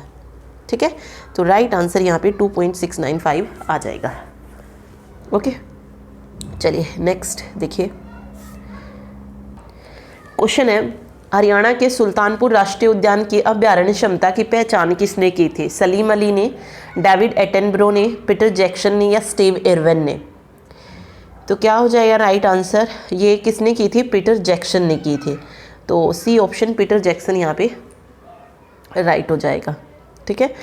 ठीक है, तो राइट आंसर यहाँ पे 2.695 आ जाएगा। ओके, चलिए नेक्स्ट देखिए। क्वेश्चन है, हरियाणा के सुल्तानपुर राष्ट्रीय उद्यान की अभ्यारण्य क्षमता की पहचान किसने की थी? सलीम अली ने, डेविड एटनबरो ने, पीटर जैक्सन ने या स्टीव इरविन ने? तो क्या हो जाएगा राइट आंसर? ये किसने की थी? पीटर जैक्सन ने की थी। तो सी ऑप्शन पीटर जैक्सन यहाँ पे राइट हो जाएगा। ठीक है,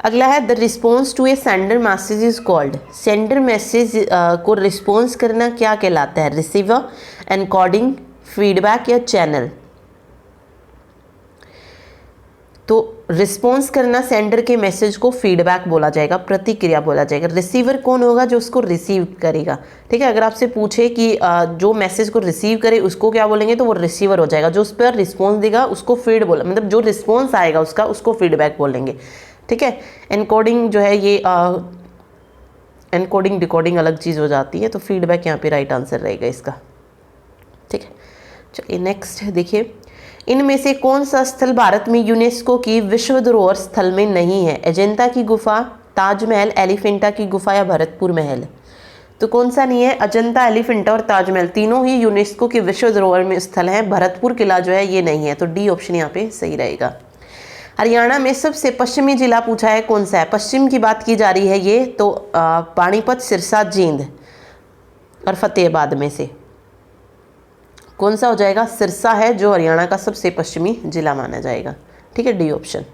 अगला है the response to a sender message is called. Sender message को रिस्पॉन्स करना क्या कहलाता है? रिसीवर, एनकोडिंग, फीडबैक या चैनल? तो रिस्पॉन्स करना सेंडर के मैसेज को फीडबैक बोला जाएगा, प्रतिक्रिया बोला जाएगा। रिसीवर कौन होगा? जो उसको रिसीव करेगा। ठीक है, अगर आपसे पूछे कि जो मैसेज को रिसीव करे उसको क्या बोलेंगे, तो वो रिसीवर हो जाएगा। जो उस पर रिस्पॉन्स देगा उसको फीड बोला, मतलब जो रिस्पॉन्स आएगा उसका, उसको फीडबैक बोलेंगे। ठीक है, एनकोडिंग जो है ये एनकोडिंग डिकोडिंग अलग चीज़ हो जाती है, तो फीडबैक यहाँ पे राइट आंसर रहेगा इसका। ठीक है, चलिए नेक्स्ट देखिए। इनमें से कौन सा स्थल भारत में यूनेस्को की विश्व धरोहर स्थल में नहीं है? अजंता की गुफा, ताजमहल, एलिफेंटा की गुफा या भरतपुर महल? तो कौन सा नहीं है? अजंता, एलिफेंटा और ताजमहल तीनों ही यूनेस्को की विश्व धरोहर में स्थल हैं। भरतपुर किला जो है ये नहीं है। तो डी ऑप्शन यहाँ पे सही रहेगा। हरियाणा में सबसे पश्चिमी जिला पूछा है, कौन सा है? पश्चिम की बात की जा रही है ये, तो पानीपत, सिरसा, जींद और फतेहाबाद में से कौन सा हो जाएगा? सिरसा है जो हरियाणा का सबसे पश्चिमी जिला माना जाएगा। ठीक है, डी ऑप्शन।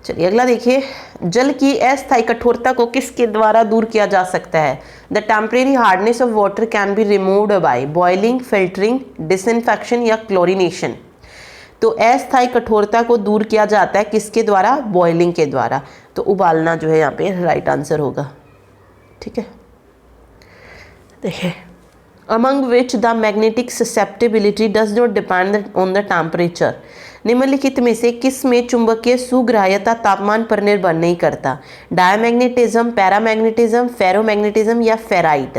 चलिए अगला देखिए, जल की अस्थायी कठोरता को किसके द्वारा दूर किया जा सकता है? The temporary hardness of water can be removed by boiling, filtering, disinfection या क्लोरीनेशन। तो अस्थायी कठोरता को दूर किया जाता है किसके द्वारा? बॉइलिंग के द्वारा। तो उबालना जो है यहाँ पे राइट आंसर होगा। ठीक है, देखिए, among which the magnetic susceptibility does not depend on the temperature. निम्नलिखित में से किस में चुंबकीय सुग्राह्यता तापमान पर निर्भर नहीं करता? डायमैग्नेटिज्म, पैरामैग्नेटिज्म, फेरोमैग्नेटिज्म या फेराइट।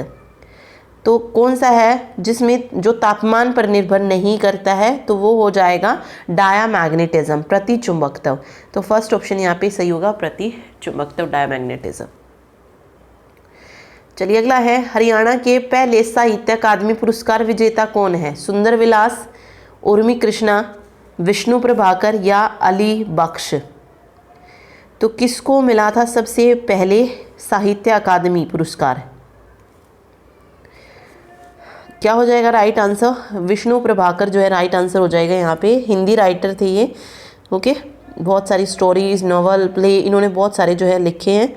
तो कौन सा है जिसमें जो तापमान पर निर्भर नहीं करता है? तो वो हो जाएगा डायमैग्नेटिज्म, प्रतिचुंबकत्व। तो फर्स्ट ऑप्शन यहाँ पे सही होगा, प्रतिचुंबकत्व, डायमैग्नेटिज्म। चलिए अगला है, हरियाणा के पहले साहित्य अकादमी पुरस्कार विजेता कौन है? सुंदर विलास, उर्मी कृष्णा, विष्णु प्रभाकर या अली बख्श। तो किसको मिला था सबसे पहले साहित्य अकादमी पुरस्कार? क्या हो जाएगा राइट आंसर? विष्णु प्रभाकर जो है राइट आंसर हो जाएगा यहाँ पे। हिंदी राइटर थे ये। ओके, बहुत सारी स्टोरीज, नॉवल, प्ले इन्होंने बहुत सारे जो है लिखे हैं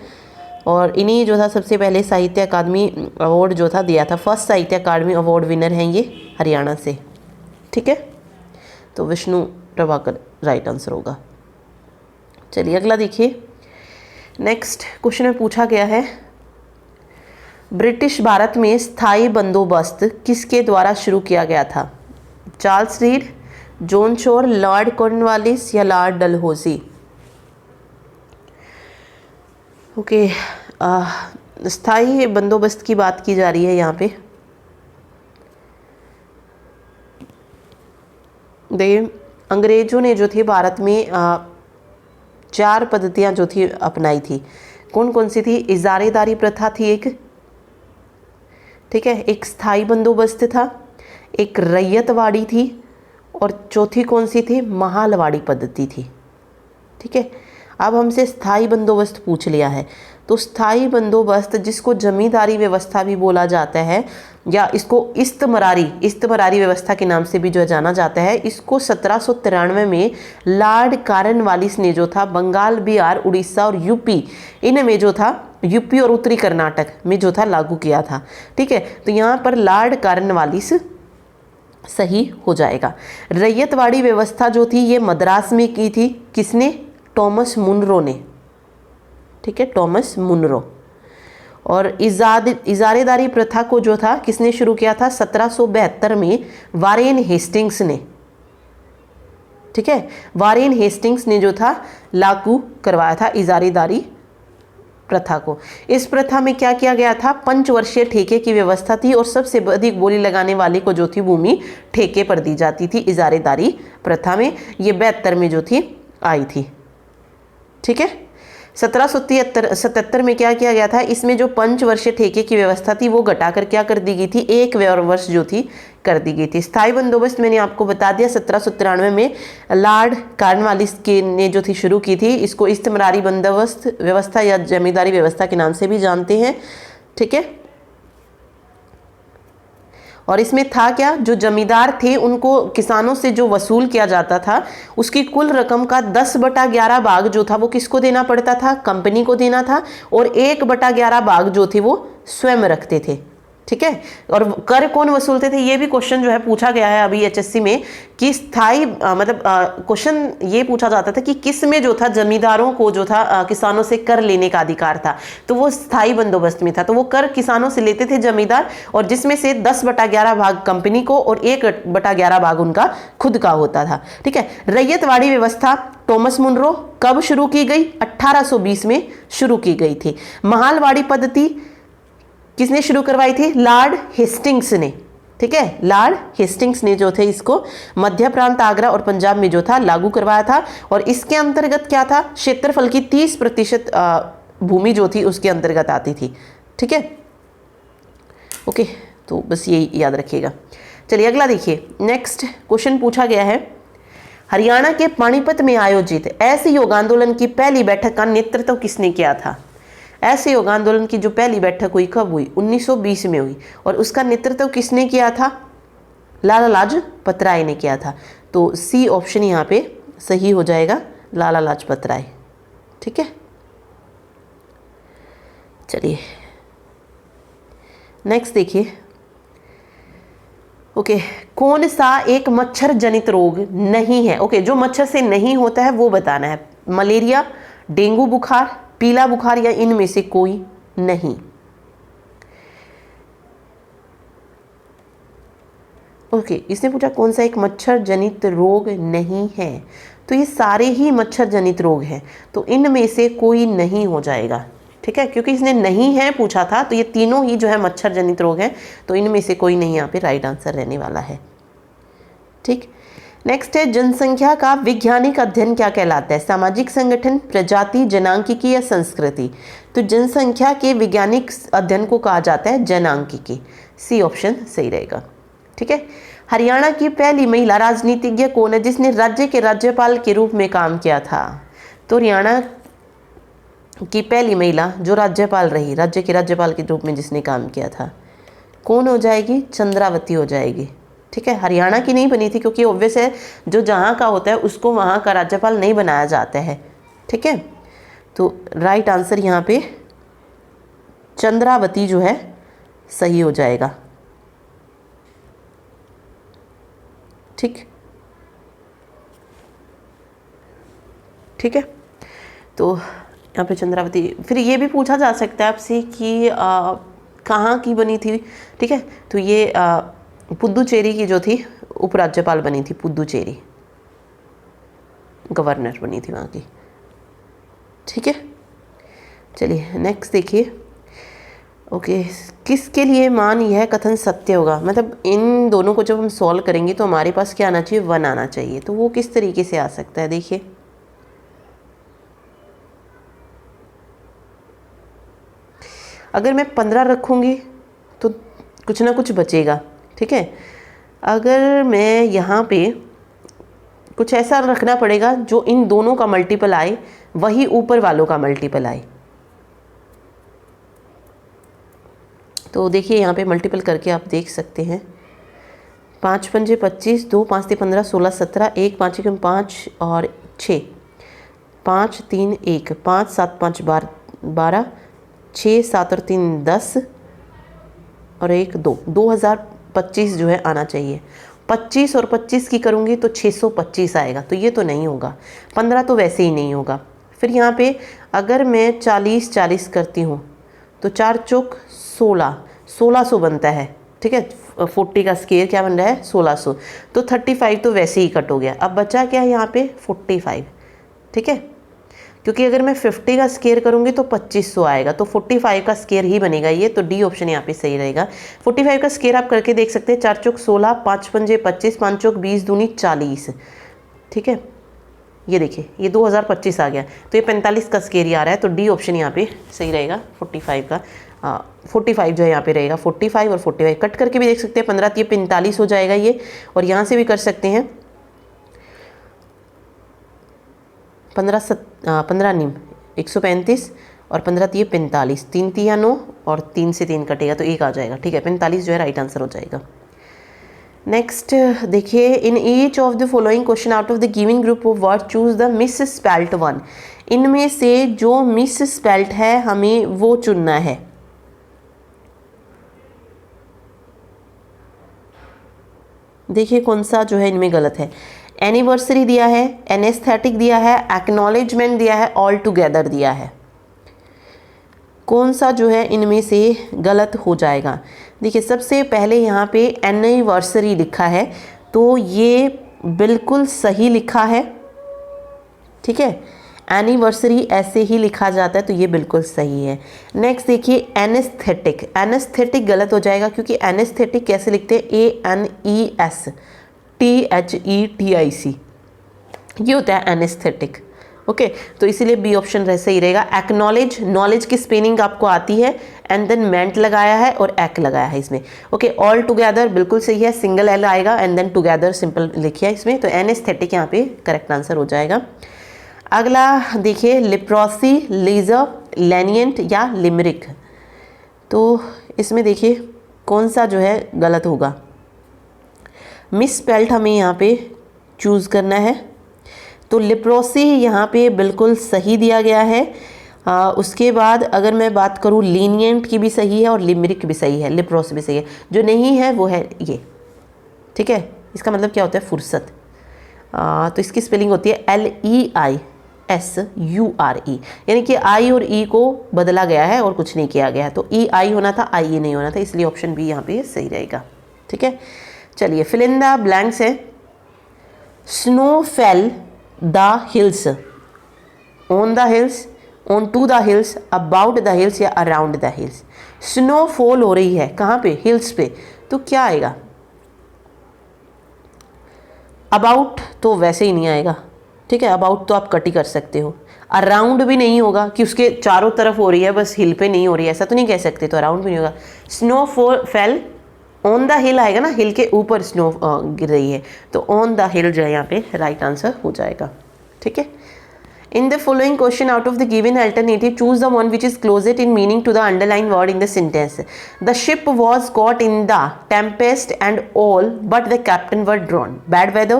और इन्हीं जो था सबसे पहले साहित्य अकादमी अवार्ड जो था दिया था। फर्स्ट साहित्य अकादमी अवार्ड विनर हैं ये हरियाणा से। ठीक है, तो विष्णु प्रभाकर राइट आंसर होगा। चलिए अगला देखिए, नेक्स्ट क्वेश्चन में पूछा गया है, ब्रिटिश भारत में स्थायी बंदोबस्त किसके द्वारा शुरू किया गया था? Charles read, John Shore, Lord Cornwallis या लॉर्ड डलहौजी। ओके, स्थायी बंदोबस्त की बात की जा रही है यहाँ पे। देखिए, अंग्रेजों ने जो थी भारत में 4 पद्धतियाँ जो थी अपनाई थी। कौन कौन सी थी? इजारेदारी प्रथा थी एक, ठीक है, एक स्थायी बंदोबस्त था, एक रैयतवाड़ी थी और चौथी कौन सी थी? महालवाड़ी पद्धति थी। ठीक है, अब हमसे स्थायी बंदोबस्त पूछ लिया है, तो स्थायी बंदोबस्त जिसको जमींदारी व्यवस्था भी बोला जाता है या इसको इस्तमरारी व्यवस्था के नाम से भी जो है जाना जाता है, इसको 1793 में लॉर्ड कॉर्नवालिस ने जो था बंगाल, बिहार, उड़ीसा और यूपी, इनमें जो था यूपी और उत्तरी कर्नाटक में जो था लागू किया था। ठीक है, तो यहाँ पर लॉर्ड कॉर्नवालिस सही हो जाएगा। रैयतवाड़ी व्यवस्था जो थी ये मद्रास में की थी, किसने? टॉमस मुनरो ने। ठीक है, टॉमस मुनरो। और इजारेदारी प्रथा को जो था किसने शुरू किया था? 1772 में वारेन हेस्टिंग्स ने। ठीक है, वारेन हेस्टिंग्स ने जो था लागू करवाया था इजारेदारी प्रथा को। इस प्रथा में क्या किया गया था? 5 वर्षीय ठेके की व्यवस्था थी और सबसे अधिक बोली लगाने वाले को जो थी भूमि ठेके पर दी जाती थी इजारेदारी प्रथा में। ये 72 में जो थी आई थी। ठीक है, 1777 में क्या किया गया था? इसमें जो 5 वर्षीय ठेके की व्यवस्था थी वो घटाकर क्या कर दी गई थी? 1 वर्ष जो थी कर दी गई थी। स्थायी बंदोबस्त मैंने आपको बता दिया 1793 में लॉर्ड कॉर्नवालिस के ने जो थी शुरू की थी। इसको इस्तमरारी बंदोबस्त व्यवस्था या जमींदारी व्यवस्था के नाम से भी जानते हैं। ठीक है, और इसमें था क्या? जो जमींदार थे उनको किसानों से जो वसूल किया जाता था उसकी कुल रकम का 10/11 भाग जो था वो किसको देना पड़ता था? कंपनी को देना था। और 1/11 भाग जो थे वो स्वयं रखते थे। ठीक है, और कर कौन वसूलते थे? ये भी क्वेश्चन जो है पूछा गया है अभी एचएससी में कि स्थायी मतलब क्वेश्चन ये पूछा जाता था कि किस में जो था जमींदारों को जो था किसानों से कर लेने का अधिकार था। तो वो स्थायी बंदोबस्त में था। तो वो कर किसानों से लेते थे जमींदार, और जिसमें से 10/11 भाग कंपनी को और 1/11 भाग उनका खुद का होता था। ठीक है, रैयतवाड़ी व्यवस्था टॉमस मुनरो कब शुरू की गई? 1820 में शुरू की गई थी। महालवाड़ी पद्धति किसने शुरू करवाई थी? लॉर्ड हेस्टिंग्स ने। ठीक है, लॉर्ड हेस्टिंग्स ने जो थे इसको मध्य प्रांत, आगरा और पंजाब में जो था लागू करवाया था। और इसके अंतर्गत क्या था? क्षेत्रफल की 30% भूमि जो थी उसके अंतर्गत आती थी। ठीक है, ओके, तो बस यही याद रखिएगा। चलिए अगला देखिए, नेक्स्ट क्वेश्चन पूछा गया है, हरियाणा के पानीपत में आयोजित ऐसे योग आंदोलन की पहली बैठक का नेतृत्व किसने किया था? ऐसे योग आंदोलन की जो पहली बैठक हुई कब हुई? 1920 में हुई। और उसका नेतृत्व किसने किया था? लाला लाजपत राय ने किया था। तो सी ऑप्शन यहाँ पे सही हो जाएगा, लाला लाजपत राय। ठीक है, चलिए नेक्स्ट देखिए। ओके, कौन सा एक मच्छर जनित रोग नहीं है? ओके, जो मच्छर से नहीं होता है वो बताना है। मलेरिया, डेंगू बुखार, पीला बुखार या इनमें से कोई नहीं। ओके, इसने पूछा कौन सा एक मच्छर जनित रोग नहीं है, तो ये सारे ही मच्छर जनित रोग हैं, तो इनमें से कोई नहीं हो जाएगा। ठीक है, क्योंकि इसने नहीं है पूछा था, तो ये तीनों ही जो है मच्छर जनित रोग हैं, तो इनमें से कोई नहीं यहाँ पे राइट आंसर रहने वाला है। ठीक, नेक्स्ट है जनसंख्या का वैज्ञानिक अध्ययन क्या कहलाता है? सामाजिक संगठन, प्रजाति, जनांकिकी या संस्कृति? तो जनसंख्या के वैज्ञानिक अध्ययन को कहा जाता है जनांकिकी। सी ऑप्शन सही रहेगा। ठीक है, हरियाणा की पहली महिला राजनीतिज्ञ कौन है जिसने राज्य के राज्यपाल के रूप में काम किया था? तो हरियाणा की पहली महिला जो राज्यपाल रही, राज्य के राज्यपाल के रूप में जिसने काम किया था, कौन हो जाएगी? चंद्रावती हो जाएगी। ठीक है, हरियाणा की नहीं बनी थी क्योंकि ऑब्वियस है जो जहाँ का होता है उसको वहाँ का राज्यपाल नहीं बनाया जाता है। ठीक है, तो राइट आंसर यहाँ पे चंद्रावती जो है सही हो जाएगा। ठीक, ठीक है, तो यहाँ पे चंद्रावती। फिर ये भी पूछा जा सकता है आपसे कि कहाँ की बनी थी? ठीक है, तो ये पुदुचेरी की जो थी उपराज्यपाल बनी थी, पुदुचेरी गवर्नर बनी थी वहाँ की। ठीक है, चलिए नेक्स्ट देखिए। ओके, किसके लिए मान यह कथन सत्य होगा? मतलब इन दोनों को जब हम सॉल्व करेंगे तो हमारे पास क्या आना चाहिए? 1 आना चाहिए। तो वो किस तरीके से आ सकता है? देखिए, अगर मैं 15 रखूँगी तो कुछ ना कुछ बचेगा। ठीक है, अगर मैं यहाँ पे कुछ ऐसा रखना पड़ेगा जो इन दोनों का मल्टीपल आए, वही ऊपर वालों का मल्टीपल आए। तो देखिए यहाँ पे मल्टीपल करके आप देख सकते हैं। 5 पंजे 25, 2 5 3 15, 16 17, 1 5 1 5 और 6, 5 3 1, 5 7 5 12, 6 7 और 3 10 और 1 2, 2025 जो है आना चाहिए। 25 और 25 की करूँगी तो 625 आएगा, तो ये तो नहीं होगा। 15 तो वैसे ही नहीं होगा। फिर यहाँ पे अगर मैं 40 40 करती हूँ तो 4 चौक 16, 1600 बनता है। ठीक है, 40 का स्केयर क्या बन रहा है? 1600। तो 35 तो वैसे ही कट हो गया। अब बचा क्या है यहाँ पे? 45। ठीक है, क्योंकि अगर मैं 50 का स्केयर करूँगी तो 2500 आएगा, तो 45 का स्केयर ही बनेगा ये, तो डी ऑप्शन यहाँ पे सही रहेगा। 45 का स्केयर आप करके देख सकते हैं। 4 चौक 16, 5 पंजे 25, 5 चौक 20, दूनी 40। ठीक है, ये देखिए ये 2025 आ गया, तो ये 45 का स्केयर ही आ रहा है, तो डी ऑप्शन यहाँ पे सही रहेगा। 45 का 45 जो है यहाँ पे रहेगा। 45 और 45 कट करके भी देख सकते हैं। 15 ये 45 हो जाएगा ये, और यहाँ से भी कर सकते हैं। 15 नीम 135 और 15 3 45, 3 3 9 और 3 से 3 कटेगा तो 1 आ जाएगा। ठीक है, 45 जो है राइट आंसर हो जाएगा। नेक्स्ट देखिए, in each of the following question out of the given group of word choose the miss spelt one. इनमें से जो मिस स्पेल्ट है हमें वो चुनना है। देखिए कौन सा जो है इनमें गलत है। एनिवर्सरी दिया है, एनेस्थेटिक दिया है, एक्नॉलेजमेंट दिया है, ऑल टुगेदर दिया है। कौन सा जो है इनमें से गलत हो जाएगा? देखिए सबसे पहले यहाँ पे एनिवर्सरी लिखा है, तो ये बिल्कुल सही लिखा है। ठीक है, एनिवर्सरी ऐसे ही लिखा जाता है, तो ये बिल्कुल सही है। नेक्स्ट देखिए एनेस्थेटिक, एनेस्थेटिक गलत हो जाएगा, क्योंकि एनेस्थेटिक कैसे लिखते हैं? ANESTHETIC, ये होता है एनेस्थेटिक। ओके, तो इसीलिए बी ऑप्शन रह सही रहेगा। एक्नॉलेज, नॉलेज की स्पेलिंग आपको आती है, एंड देन मेंट लगाया है और एक लगाया है इसमें। ओके, ऑल टुगेदर बिल्कुल सही है, सिंगल एल आएगा एंड देन टुगेदर सिंपल लिखिए इसमें, तो एनेस्थेटिक यहाँ पे करेक्ट आंसर हो जाएगा। अगला देखिए लिप्रोसी, लेजर, लेनियंट या लिमरिक। तो इसमें देखिए कौन सा जो है गलत होगा। मिस स्पेल्ट हमें यहाँ पे चूज़ करना है, तो लेप्रोसी यहाँ पे बिल्कुल सही दिया गया है। उसके बाद अगर मैं बात करूँ लीनियंट की भी सही है और लिमरिक भी सही है, लेप्रोसी भी सही है। जो नहीं है वो है ये, ठीक है। इसका मतलब क्या होता है? फुर्सत। तो इसकी स्पेलिंग होती है LEISURE, यानी कि आई और ई को बदला गया है और कुछ नहीं किया गया है। तो EI होना था, IE नहीं होना था, इसलिए ऑप्शन बी यहाँ पे सही रहेगा, ठीक है। चलिए फिल इन द ब्लैंक्स है। Snow fell the hills, on the hills, on to the hills, about the hills या around the hills. Snowfall हो रही है कहाँ पे? हिल्स पे। तो क्या आएगा? अबाउट तो वैसे ही नहीं आएगा, ठीक है। अबाउट तो आप कट ही कर सकते हो। अराउंड भी नहीं होगा कि उसके चारों तरफ हो रही है, बस हिल पे नहीं हो रही है, ऐसा तो नहीं कह सकते, तो अराउंड भी नहीं होगा। स्नो फेल ऑन द हिल आएगा ना, हिल के ऊपर स्नो गिर रही है, तो ऑन द हिल जो है यहाँ पे राइट आंसर हो जाएगा, ठीक है। In the following question, out of the given alternative, choose the one which is closest in meaning to the underlined word in the sentence. The ship was caught in the tempest and all but the captain were drowned. Bad weather,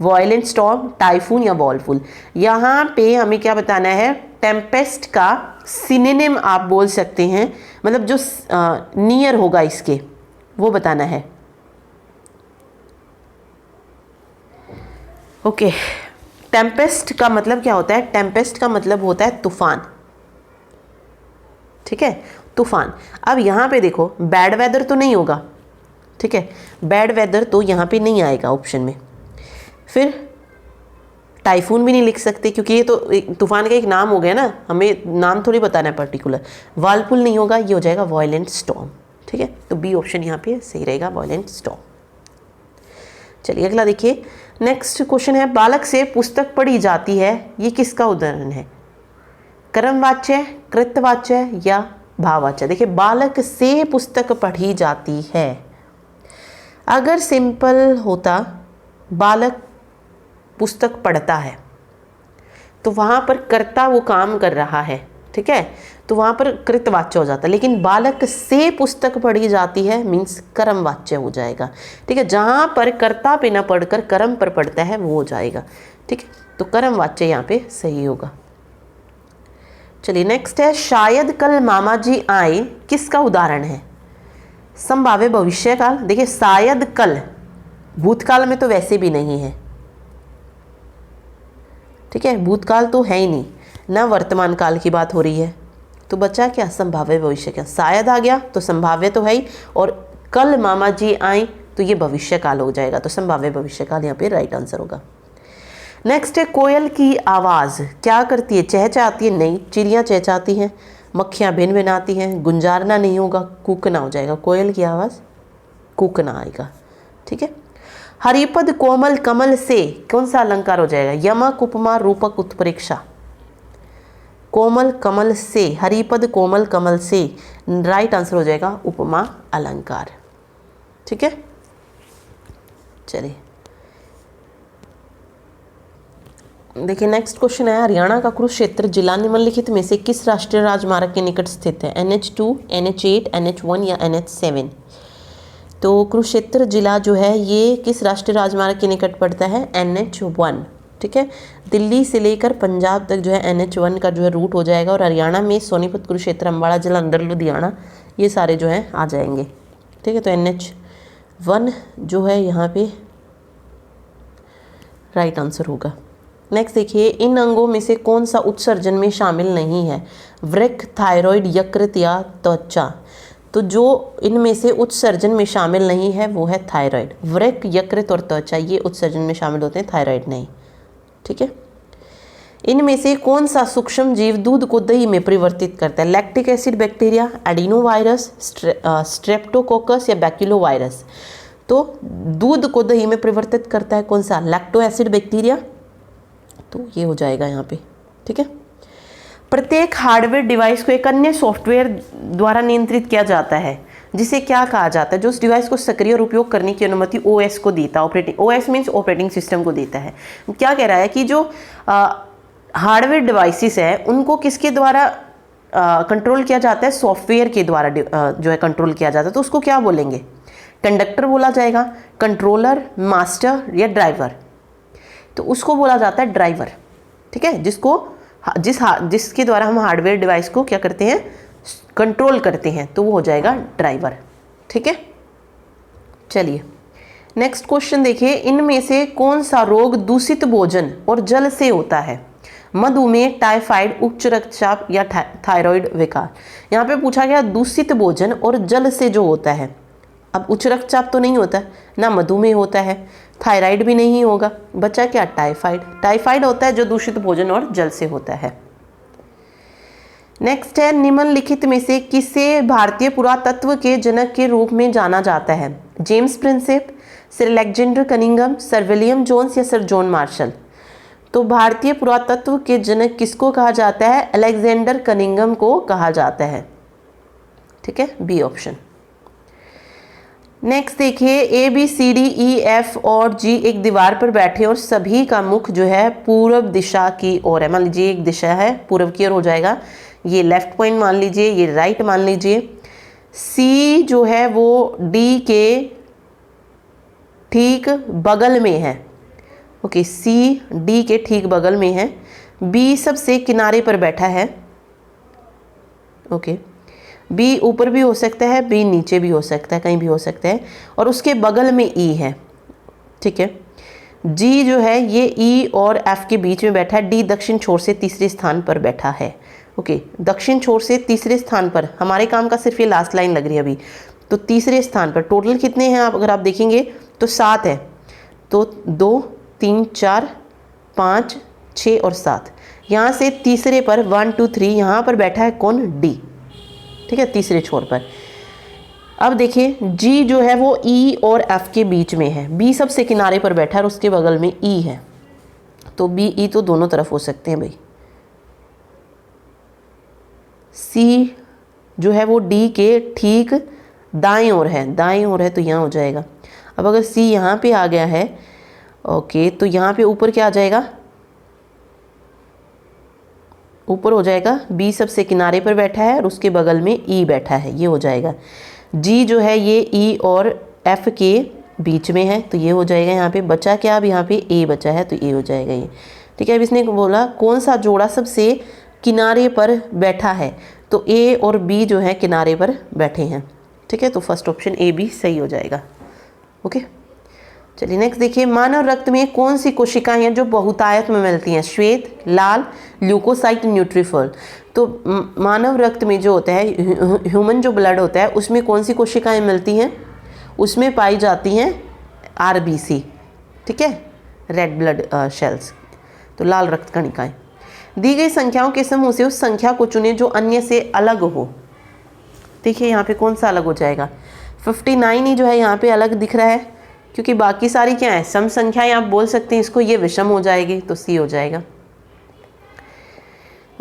violent storm, typhoon या वॉलफुल। यहाँ पे हमें क्या बताना है? टेम्पेस्ट का सिनोनिम आप बोल सकते हैं, मतलब जो नियर होगा इसके वो बताना है। ओके, टेम्पेस्ट का मतलब क्या होता है? टेम्पेस्ट का मतलब होता है तूफान, ठीक है, तूफान। अब यहाँ पे देखो बैड वेदर तो नहीं होगा, ठीक है, बैड वेदर तो यहाँ पे नहीं आएगा ऑप्शन में। फिर टाइफून भी नहीं लिख सकते क्योंकि ये तो तूफान का एक नाम हो गया ना, हमें नाम थोड़ी बताना है पर्टिकुलर। वालपुल नहीं होगा, ये हो जाएगा वॉयलेंट स्टॉर्म, ठीक है। तो बी ऑप्शन यहाँ पे सही रहेगा, वॉयलेंट स्टॉर्म। चलिए अगला देखिए। नेक्स्ट क्वेश्चन है, बालक से पुस्तक पढ़ी जाती है, ये किसका उदाहरण है? कर्मवाच्य, कृतवाच्य या भाववाच्य? देखिए बालक से पुस्तक पढ़ी जाती है, अगर सिंपल होता बालक पुस्तक पढ़ता है तो वहाँ पर कर्ता वो काम कर रहा है, ठीक है, तो वहाँ पर कृतवाच्य हो जाता है। लेकिन बालक से पुस्तक पढ़ी जाती है मीन्स कर्मवाच्य हो जाएगा, ठीक है। जहाँ पर कर्ता पे न पढ़कर कर्म पर पढ़ता है वो हो जाएगा, ठीक है। तो कर्मवाच्य यहाँ पे सही होगा। चलिए नेक्स्ट है, शायद कल मामा जी आए, किसका उदाहरण है? संभाव्य भविष्य काल। देखिए शायद कल, भूतकाल में तो वैसे भी नहीं है, ठीक है, भूतकाल तो है ही नहीं ना, वर्तमान काल की बात हो रही है, तो बचा क्या? संभाव्य भविष्य का। शायद आ गया तो संभाव्य तो है ही, और कल मामा जी आए तो ये भविष्य काल हो जाएगा, तो संभाव्य भविष्य काल यहाँ पे राइट आंसर होगा। नेक्स्ट है, कोयल की आवाज़ क्या करती है? चहचहाती है? नहीं। चिड़ियाँ चहचहाती हैं, मक्खियाँ भिन भिनाती हैं, गुंजारना नहीं होगा, कूकना हो जाएगा। कोयल की आवाज़ कूकना आएगा, ठीक है। हरिपद कोमल कमल से कौन सा अलंकार हो जाएगा? यमक, उपमा, रूपक, उत्प्रेक्षा। कोमल कमल से, हरिपद कोमल कमल से, राइट आंसर हो जाएगा उपमा अलंकार, ठीक है। चलिए देखिए नेक्स्ट क्वेश्चन है, हरियाणा का कुरुक्षेत्र जिला निम्नलिखित में से किस राष्ट्रीय राजमार्ग के निकट स्थित है? NH2, NH8, NH1 या NH7? तो कुरुक्षेत्र जिला जो है ये किस राष्ट्रीय राजमार्ग के निकट पड़ता है? NH1, ठीक है। दिल्ली से लेकर पंजाब तक जो है NH1 का जो है रूट हो जाएगा, और हरियाणा में सोनीपत, कुरुक्षेत्र, अम्बाड़ा, जलंधर, लुधियाना ये सारे जो हैं आ जाएंगे, ठीक है। तो NH1 जो है यहाँ पे राइट आंसर होगा। नेक्स्ट देखिए, इन अंगों में से कौन सा उत्सर्जन में शामिल नहीं है? वृक्क, थायराइड, यकृत या त्वचा? तो जो इनमें से उत्सर्जन में शामिल नहीं है वो है थायराइड। वृक्क, यकृत और त्वचा ये उत्सर्जन में शामिल होते हैं, थायराइड नहीं, ठीक है। इनमें से कौन सा सूक्ष्म जीव दूध को दही में परिवर्तित करता है? Lactic acid bacteria, adenovirus, Streptococcus या बैक्यूलोवायरस? तो दूध को दही में परिवर्तित करता है कौन सा? लैक्टो एसिड बैक्टीरिया, तो ये हो जाएगा यहाँ पे, ठीक है। प्रत्येक हार्डवेयर डिवाइस को एक अन्य सॉफ्टवेयर द्वारा नियंत्रित किया जाता है, जिसे क्या कहा जाता है? जो उस डिवाइस को सक्रिय और उपयोग करने की अनुमति OS को देता है, operating, OS means operating system को देता है। क्या कह रहा है कि जो हार्डवेयर डिवाइसेस है उनको किसके द्वारा कंट्रोल किया जाता है? सॉफ्टवेयर के द्वारा जो है कंट्रोल किया जाता है, तो उसको क्या बोलेंगे? कंडक्टर बोला जाएगा, कंट्रोलर, मास्टर या ड्राइवर? तो उसको बोला जाता है ड्राइवर। ठीक है, जिसके द्वारा हम हार्डवेयर डिवाइस को क्या करते हैं, कंट्रोल करते हैं, तो वो हो जाएगा ड्राइवर। ठीक है, चलिए नेक्स्ट क्वेश्चन देखिए, इनमें से कौन सा रोग दूषित भोजन और जल से होता है? मधुमेह, टाइफाइड, उच्च रक्तचाप या थायराइड विकार। यहाँ पे पूछा गया दूषित भोजन और जल से जो होता है। अब उच्च रक्तचाप तो नहीं होता, ना मधुमेह होता है, थायराइड भी नहीं होगा, बचा क्या, टाइफाइड। टाइफाइड होता है जो दूषित भोजन और जल से होता है। नेक्स्ट है, निम्नलिखित में से किसे भारतीय पुरातत्व के जनक के रूप में जाना जाता है? James Prinsep, sir Alexander Cunningham, sir William Jones या सर जॉन मार्शल। तो भारतीय पुरातत्व के जनक किसको कहा जाता है? अलेक्जेंडर कनिंघम को कहा जाता है। ठीक है, बी ऑप्शन। नेक्स्ट देखिए, A B C D E F और जी एक दीवार पर बैठे और सभी का मुख जो है पूर्व दिशा की ओर है। मान लीजिए एक दिशा है पूर्व की ओर हो जाएगा, ये लेफ्ट पॉइंट मान लीजिए, ये राइट मान लीजिए। सी जो है वो डी के ठीक बगल में है। ओके, सी डी के ठीक बगल में है। बी सबसे किनारे पर बैठा है। ओके, बी ऊपर भी हो सकता है, बी नीचे भी हो सकता है, कहीं भी हो सकता है, और उसके बगल में ई है। ठीक है, जी जो है ये ई और एफ के बीच में बैठा है। डी दक्षिण छोर से तीसरे स्थान पर बैठा है। ओके, दक्षिण छोर से तीसरे स्थान पर, हमारे काम का सिर्फ ये लास्ट लाइन लग रही है अभी, तो तीसरे स्थान पर टोटल कितने हैं आप अगर आप देखेंगे तो 7 है। तो 2 3 4 5 6 और 7, यहाँ से तीसरे पर 1 2 3 यहाँ पर बैठा है कौन? डी। ठीक है, तीसरे छोर पर। अब देखिए जी जो है वो ई और एफ के बीच में है। बी सबसे किनारे पर बैठा है और उसके बगल में ई है, तो बी ई तो दोनों तरफ हो सकते हैं भाई। सी जो है वो डी के ठीक दाएं ओर है, दाएं ओर है तो यहाँ हो जाएगा। अब अगर सी यहाँ पे आ गया है, ओके, तो यहाँ पे ऊपर क्या आ जाएगा? ऊपर हो जाएगा बी सबसे किनारे पर बैठा है और उसके बगल में ई बैठा है, ये हो जाएगा। जी जो है ये ई और एफ के बीच में है, तो ये हो जाएगा। यहाँ पे बचा क्या? अब यहाँ पे ए बचा है, तो ए हो जाएगा ये। ठीक है, अब इसने बोला कौन सा जोड़ा सबसे किनारे पर बैठा है, तो ए और बी जो है किनारे पर बैठे हैं। ठीक है, तो फर्स्ट ऑप्शन ए बी सही हो जाएगा। ओके, चलिए नेक्स्ट देखिए, मानव रक्त में कौन सी कोशिकाएं हैं जो बहुतायत में मिलती हैं? श्वेत, लाल, ल्यूकोसाइट, न्यूट्रोफिल। तो मानव रक्त में जो होता है, ह्यूमन जो ब्लड होता है, उसमें कौन सी कोशिकाएं मिलती हैं? उसमें पाई जाती हैं आरबीसी। ठीक है, रेड ब्लड सेल्स, तो लाल रक्त कणिकाएं। दी गई संख्याओं के समूह से उस संख्या को चुनें जो अन्य से अलग हो। देखिए यहाँ पे कौन सा अलग हो जाएगा? 59 ही जो है यहाँ पे अलग दिख रहा है, क्योंकि बाकी सारी क्या है? सम संख्याएं आप बोल सकते हैं इसको, ये विषम हो जाएगी, तो सी हो जाएगा।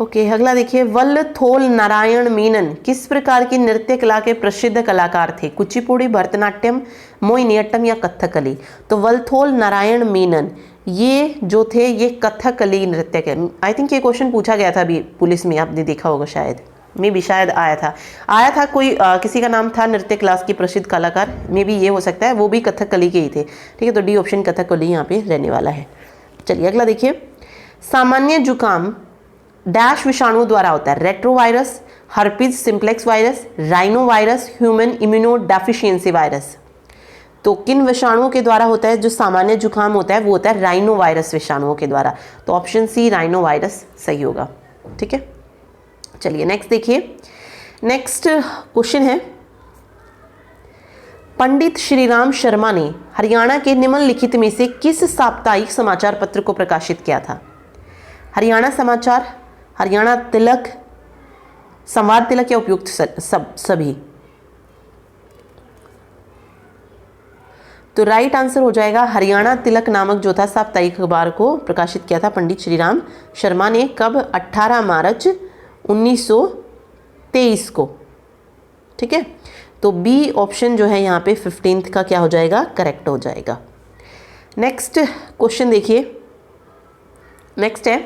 ओके, अगला देखिए, वल्लथोल नारायण मेनन किस प्रकार की नृत्य कला के प्रसिद्ध कलाकार थे? कुचिपुड़ी, भरतनाट्यम, मोहिनीअट्टम या कथकली। तो वल्लथोल नारायण मेनन ये जो थे ये कथकली नृत्य के। आई थिंक ये क्वेश्चन पूछा गया था अभी पुलिस में, आपने देखा होगा शायद, मे भी शायद आया था कोई किसी का नाम था नृत्य क्लास की प्रसिद्ध कलाकार, मे भी ये हो सकता है, वो भी कथकली के ही थे। ठीक है, तो डी ऑप्शन कथकली यहाँ पे रहने वाला है। चलिए अगला देखिए, सामान्य जुकाम डैश विषाणु द्वारा होता है? Retrovirus, herpes simplex virus, rhino virus, human immuno deficiency virus. तो किन विषाणुओं के द्वारा होता है जो सामान्य जुकाम होता है? वो होता है राइनो वायरस विषाणुओं के द्वारा। तो ऑप्शन सी राइनो वायरस सही होगा। ठीक है, चलिए नेक्स्ट देखिए, नेक्स्ट क्वेश्चन है, पंडित श्रीराम शर्मा ने हरियाणा के निम्नलिखित में से किस साप्ताहिक समाचार पत्र को प्रकाशित किया था? हरियाणा समाचार, हरियाणा तिलक, संवाद तिलक या उपयुक्त सभी। तो राइट आंसर हो जाएगा हरियाणा तिलक नामक जो था साप्ताहिक अखबार को प्रकाशित किया था पंडित श्रीराम शर्मा ने। कब? 18 मार्च 1923 को। ठीक है, तो बी ऑप्शन जो है यहाँ पे 15 का क्या हो जाएगा? करेक्ट हो जाएगा। नेक्स्ट क्वेश्चन देखिए, नेक्स्ट है,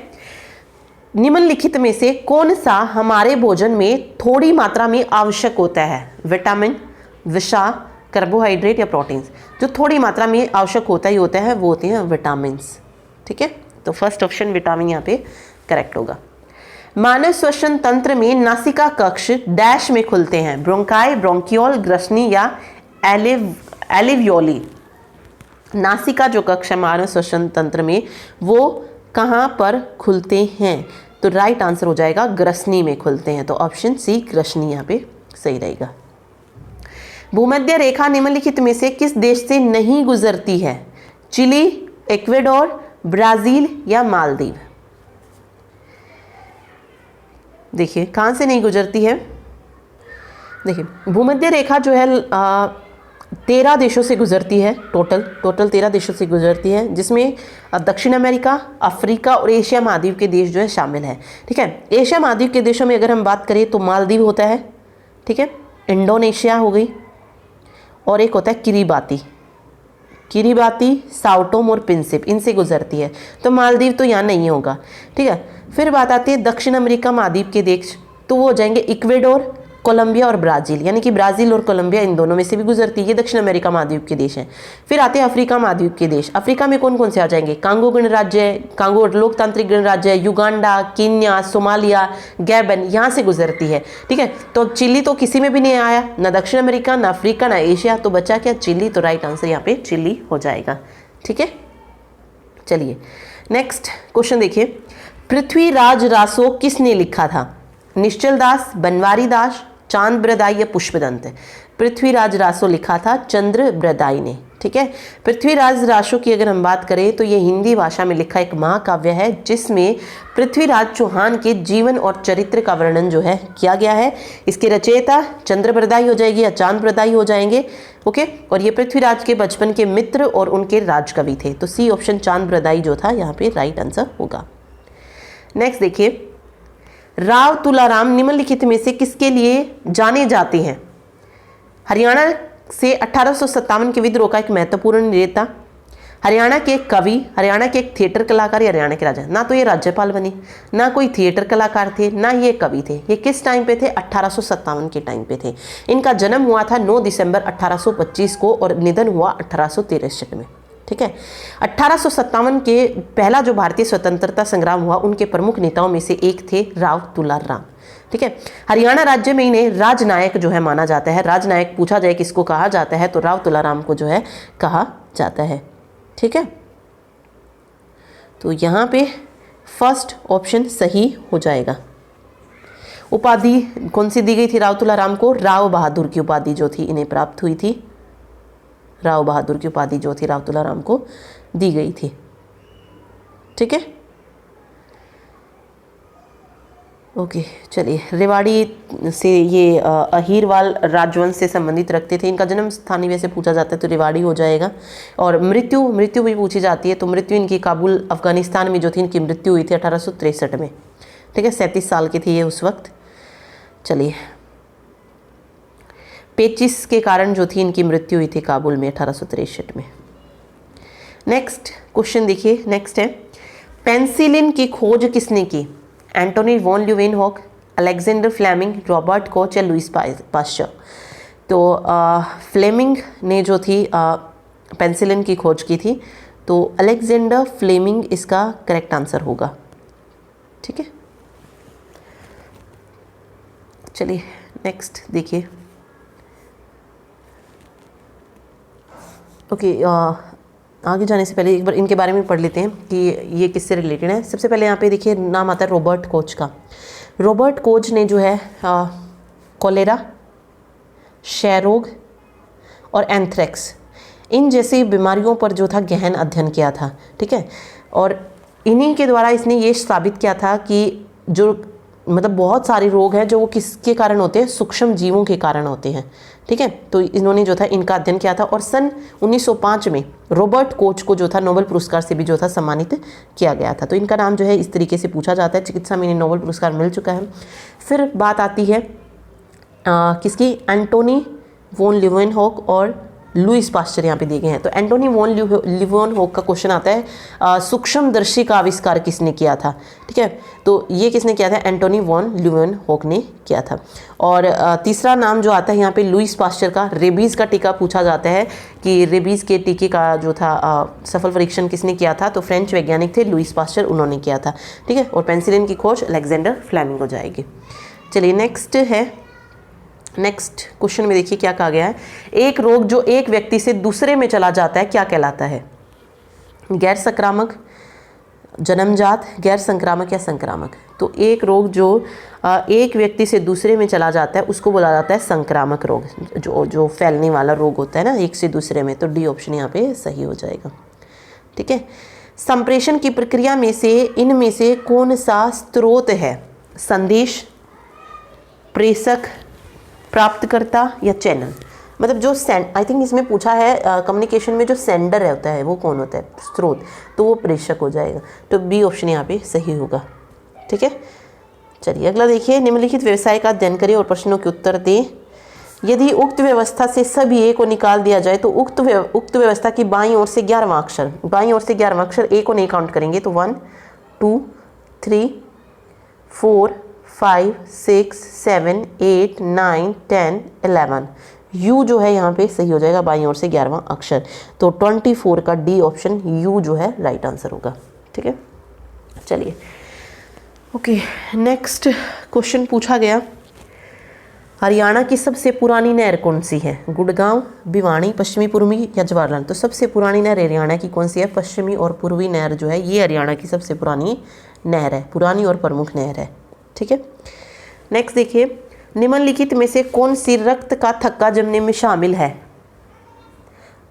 निम्नलिखित में से कौन सा हमारे भोजन में थोड़ी मात्रा में आवश्यक होता है? विटामिन, विषा, कार्बोहाइड्रेट या प्रोटीन्स। जो थोड़ी मात्रा में आवश्यक होता ही होता है वो होते हैं विटामिन्स। ठीक है, तो फर्स्ट ऑप्शन विटामिन यहाँ पे करेक्ट होगा। मानव श्वसन तंत्र में नासिका कक्ष डैश में खुलते हैं, ब्रोंकाई, ब्रोंकियोल, ग्रसनी या एलिवियोली। नासिका जो कक्ष है मानव श्वसन तंत्र में वो कहाँ पर खुलते हैं? तो राइट आंसर हो जाएगा ग्रसनी में खुलते हैं, तो ऑप्शन सी ग्रसनी यहाँ पे सही रहेगा। भूमध्य रेखा निम्नलिखित में से किस देश से नहीं गुजरती है? चिली, इक्वेडोर, ब्राजील या मालदीव। देखिए कहाँ से नहीं गुजरती है। देखिए भूमध्य रेखा जो है 13 देशों से गुजरती है, टोटल 13 देशों से गुजरती है, जिसमें दक्षिण अमेरिका, अफ्रीका और एशिया महाद्वीप के देश जो है शामिल है। ठीक है, एशिया महाद्वीप के देशों में अगर हम बात करें तो मालदीव होता है, ठीक है, इंडोनेशिया हो गई, और एक होता है किरीबाती, साओटोम और प्रिंसिप, इनसे गुजरती है। तो मालदीव तो यहाँ नहीं होगा। ठीक है, फिर बात आती है दक्षिण अमेरिका महाद्वीप के देश, तो वो हो जाएंगे इक्वेडोर, कोलंबिया और ब्राज़ील, यानी कि ब्राज़ील और कोलंबिया इन दोनों में से भी गुजरती है, ये दक्षिण अमेरिका महाद्वीप के देश हैं। फिर आते हैं अफ्रीका महाद्वीप के देश। अफ्रीका में कौन कौन से आ जाएंगे? कांगो गणराज्य, कांगो लोकतांत्रिक गणराज्य, युगांडा, कीनिया, सोमालिया, गैबन, यहाँ से गुजरती है। ठीक है, तो चिली तो किसी में भी नहीं आया, ना दक्षिण अमेरिका, ना अफ्रीका, ना एशिया, तो बचा क्या? चिली, तो राइट आंसर यहाँ पे चिली हो जाएगा। ठीक है, चलिए नेक्स्ट क्वेश्चन देखिए। पृथ्वीराज रासो किसने लिखा था? निश्चल दास, बनवारी दास, चांद बरदाई या पुष्पदंत। पृथ्वीराज रासो लिखा था चंद्र बरदाई ने। ठीक है, पृथ्वीराज रासो की अगर हम बात करें तो ये हिंदी भाषा में लिखा एक महाकाव्य है, जिसमें पृथ्वीराज चौहान के जीवन और चरित्र का वर्णन जो है किया गया है। इसके रचयिता चंद्र बरदाई हो जाएगी या चांद बरदाई हो जाएंगे। ओके, और ये पृथ्वीराज के बचपन के मित्र और उनके राजकवि थे, तो सी ऑप्शन चांद बरदाई जो था यहाँ पे राइट आंसर होगा। नेक्स्ट देखिए, राव तुलाराम निम्नलिखित में से किसके लिए जाने जाते हैं? हरियाणा से 1857 के विद्रोह का एक महत्वपूर्ण नेता, हरियाणा के एक कवि, हरियाणा के एक थिएटर कलाकार या हरियाणा के राजा। ना तो ये राज्यपाल बने, ना कोई थिएटर कलाकार थे, ना ये कवि थे। ये किस टाइम पे थे? 1857 के टाइम पे थे। इनका जन्म हुआ था 9 दिसंबर 1825 को और निधन हुआ 1863 में। ठीक है, 1857 के पहला जो भारतीय स्वतंत्रता संग्राम हुआ, उनके प्रमुख नेताओं में से एक थे राव तुलाराम। ठीक है, हरियाणा राज्य में इन्हें राजनायक जो है माना जाता है। राजनायक पूछा जाए किसको कहा जाता है, तो राव तुलाराम को जो है कहा जाता है। ठीक है, तो यहाँ पे फर्स्ट ऑप्शन सही हो जाएगा। उपाधि कौन सी दी गई थी राव तुलाराम को? राव बहादुर की उपाधि जो थी इन्हें प्राप्त हुई थी। राव बहादुर की उपाधि जो थी राव तुलाराम को दी गई थी। ठीक है, ओके, चलिए रेवाड़ी से ये अहीरवाल राजवंश से संबंधित रखते थे। इनका जन्म स्थानीय वैसे पूछा जाता है तो रेवाड़ी हो जाएगा। और मृत्यु भी पूछी जाती है, तो मृत्यु इनकी काबुल अफगानिस्तान में जो थी इनकी मृत्यु हुई थी 1863 में। ठीक है, 37 साल के थे ये उस वक्त। चलिए, पेचिस के कारण जो थी इनकी मृत्यु हुई थी काबुल में 1863 में। नेक्स्ट क्वेश्चन देखिए, नेक्स्ट है पेंसिलिन की खोज किसने की? Antonie van Leeuwenhoek, Alexander Fleming, Robert Koch या लुईस पास्चर। तो फ्लेमिंग ने जो थी पेंसिलिन की खोज की थी, तो अलेक्जेंडर फ्लेमिंग इसका करेक्ट आंसर होगा। ठीक है, चलिए नेक्स्ट देखिए। ओके, आगे जाने से पहले एक बार इनके बारे में पढ़ लेते हैं कि ये किससे रिलेटेड है। सबसे पहले यहाँ पे देखिए नाम आता है रॉबर्ट कोच का। रॉबर्ट कोच ने जो है कोलेरा, क्षयरोग और एंथ्रेक्स इन जैसी बीमारियों पर जो था गहन अध्ययन किया था। ठीक है, और इन्हीं के द्वारा इसने ये साबित किया था कि जो मतलब बहुत सारे रोग हैं जो वो किसके कारण होते हैं? सूक्ष्म जीवों के कारण होते हैं। ठीक है, तो इन्होंने जो था इनका अध्ययन किया था और सन 1905 में रॉबर्ट कोच को जो था नोबेल पुरस्कार से भी जो था सम्मानित किया गया था। तो इनका नाम जो है इस तरीके से पूछा जाता है। चिकित्सा में इन्हें नोबेल पुरस्कार मिल चुका है। फिर बात आती है किसकी? एंटोनी वॉन ल्यूवेनहॉक और लुईस पास्चर यहाँ पे दिए गए हैं। तो एंटोनी वॉन लीeuwenhoek का क्वेश्चन आता है सूक्ष्मदर्शी का आविष्कार किसने किया था, ठीक है। तो ये किसने किया था, एंटोनी वॉन लीeuwenhoek ने किया था। और तीसरा नाम जो आता है यहाँ पे लुईस पास्चर का, रेबीज़ का टीका पूछा जाता है कि रेबीज़ के टीके का जो था सफल परीक्षण किसने किया था, तो फ्रेंच वैज्ञानिक थे लुईस पास्चर, उन्होंने किया था, ठीक है। और पेनिसिलिन की खोज अलेक्जेंडर फ्लेमिंग हो जाएगी। चलिए नेक्स्ट है, नेक्स्ट क्वेश्चन में देखिए क्या कहा गया है। एक रोग जो एक व्यक्ति से दूसरे में चला जाता है क्या कहलाता है, गैर संक्रामक, जन्मजात, गैर संक्रामक या संक्रामक। तो एक रोग जो एक व्यक्ति से दूसरे में चला जाता है उसको बोला जाता है संक्रामक रोग, जो फैलने वाला रोग होता है ना एक से दूसरे में। तो डी ऑप्शन यहाँ पे सही हो जाएगा, ठीक है। संप्रेषण की प्रक्रिया में से इनमें से कौन सा स्रोत है, संदेश, प्रेषक, प्राप्तकर्ता या चैनल। मतलब जो आई थिंक इसमें पूछा है कम्युनिकेशन में जो सेंडर होता है वो कौन होता है, स्रोत, तो वो प्रेषक हो जाएगा। तो बी ऑप्शन यहाँ पे सही होगा, ठीक है। चलिए अगला देखिए, निम्नलिखित व्यवसाय का अध्ययन करें और प्रश्नों के उत्तर दें। यदि उक्त व्यवस्था से सभी ए को निकाल दिया जाए तो उक्त व्यवस्था की बाईं ओर से 11वां अक्षर, बाईं ओर से 11वां अक्षर ए को नहीं काउंट करेंगे तो 1 2 3 4 5 6 7 8 9 10 11, यू जो है यहाँ पे सही हो जाएगा बाईं ओर से 11वां अक्षर। तो 24 का डी ऑप्शन यू जो है राइट आंसर होगा, ठीक है। चलिए ओके, नेक्स्ट क्वेश्चन पूछा गया, हरियाणा की सबसे पुरानी नहर कौन सी है, गुड़गांव, भिवानी, पश्चिमी पूर्वी या जवाहरलाल। तो सबसे पुरानी नहर हरियाणा की कौन सी है, पश्चिमी और पूर्वी नहर जो है ये हरियाणा की सबसे पुरानी नहर है, पुरानी और प्रमुख नहर है, ठीक है। नेक्स्ट देखिए, निम्नलिखित में से कौन सी रक्त का थक्का जमने में शामिल है,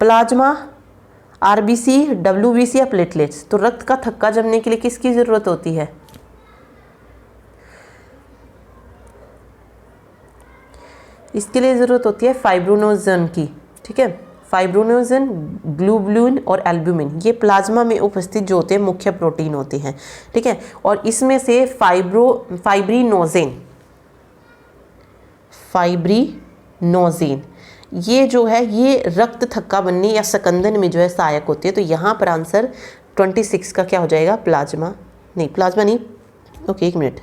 प्लाज्मा, आरबीसी, डब्ल्यूबीसी या प्लेटलेट्स। तो रक्त का थक्का जमने के लिए किसकी जरूरत होती है, इसके लिए ज़रूरत होती है फाइब्रोनोजन की, ठीक है। फाइब्रोनोजन, ग्लोबुलिन और एल्ब्यूमिन ये प्लाज्मा में उपस्थित जो होते हैं मुख्य प्रोटीन होते हैं, ठीक है। और इसमें से फाइब्रिनोजेन ये जो है ये रक्त थक्का बनने या सकंदन में जो है सहायक होती है। तो यहाँ पर आंसर 26 का क्या हो जाएगा, प्लाज्मा नहीं, ओके एक मिनट,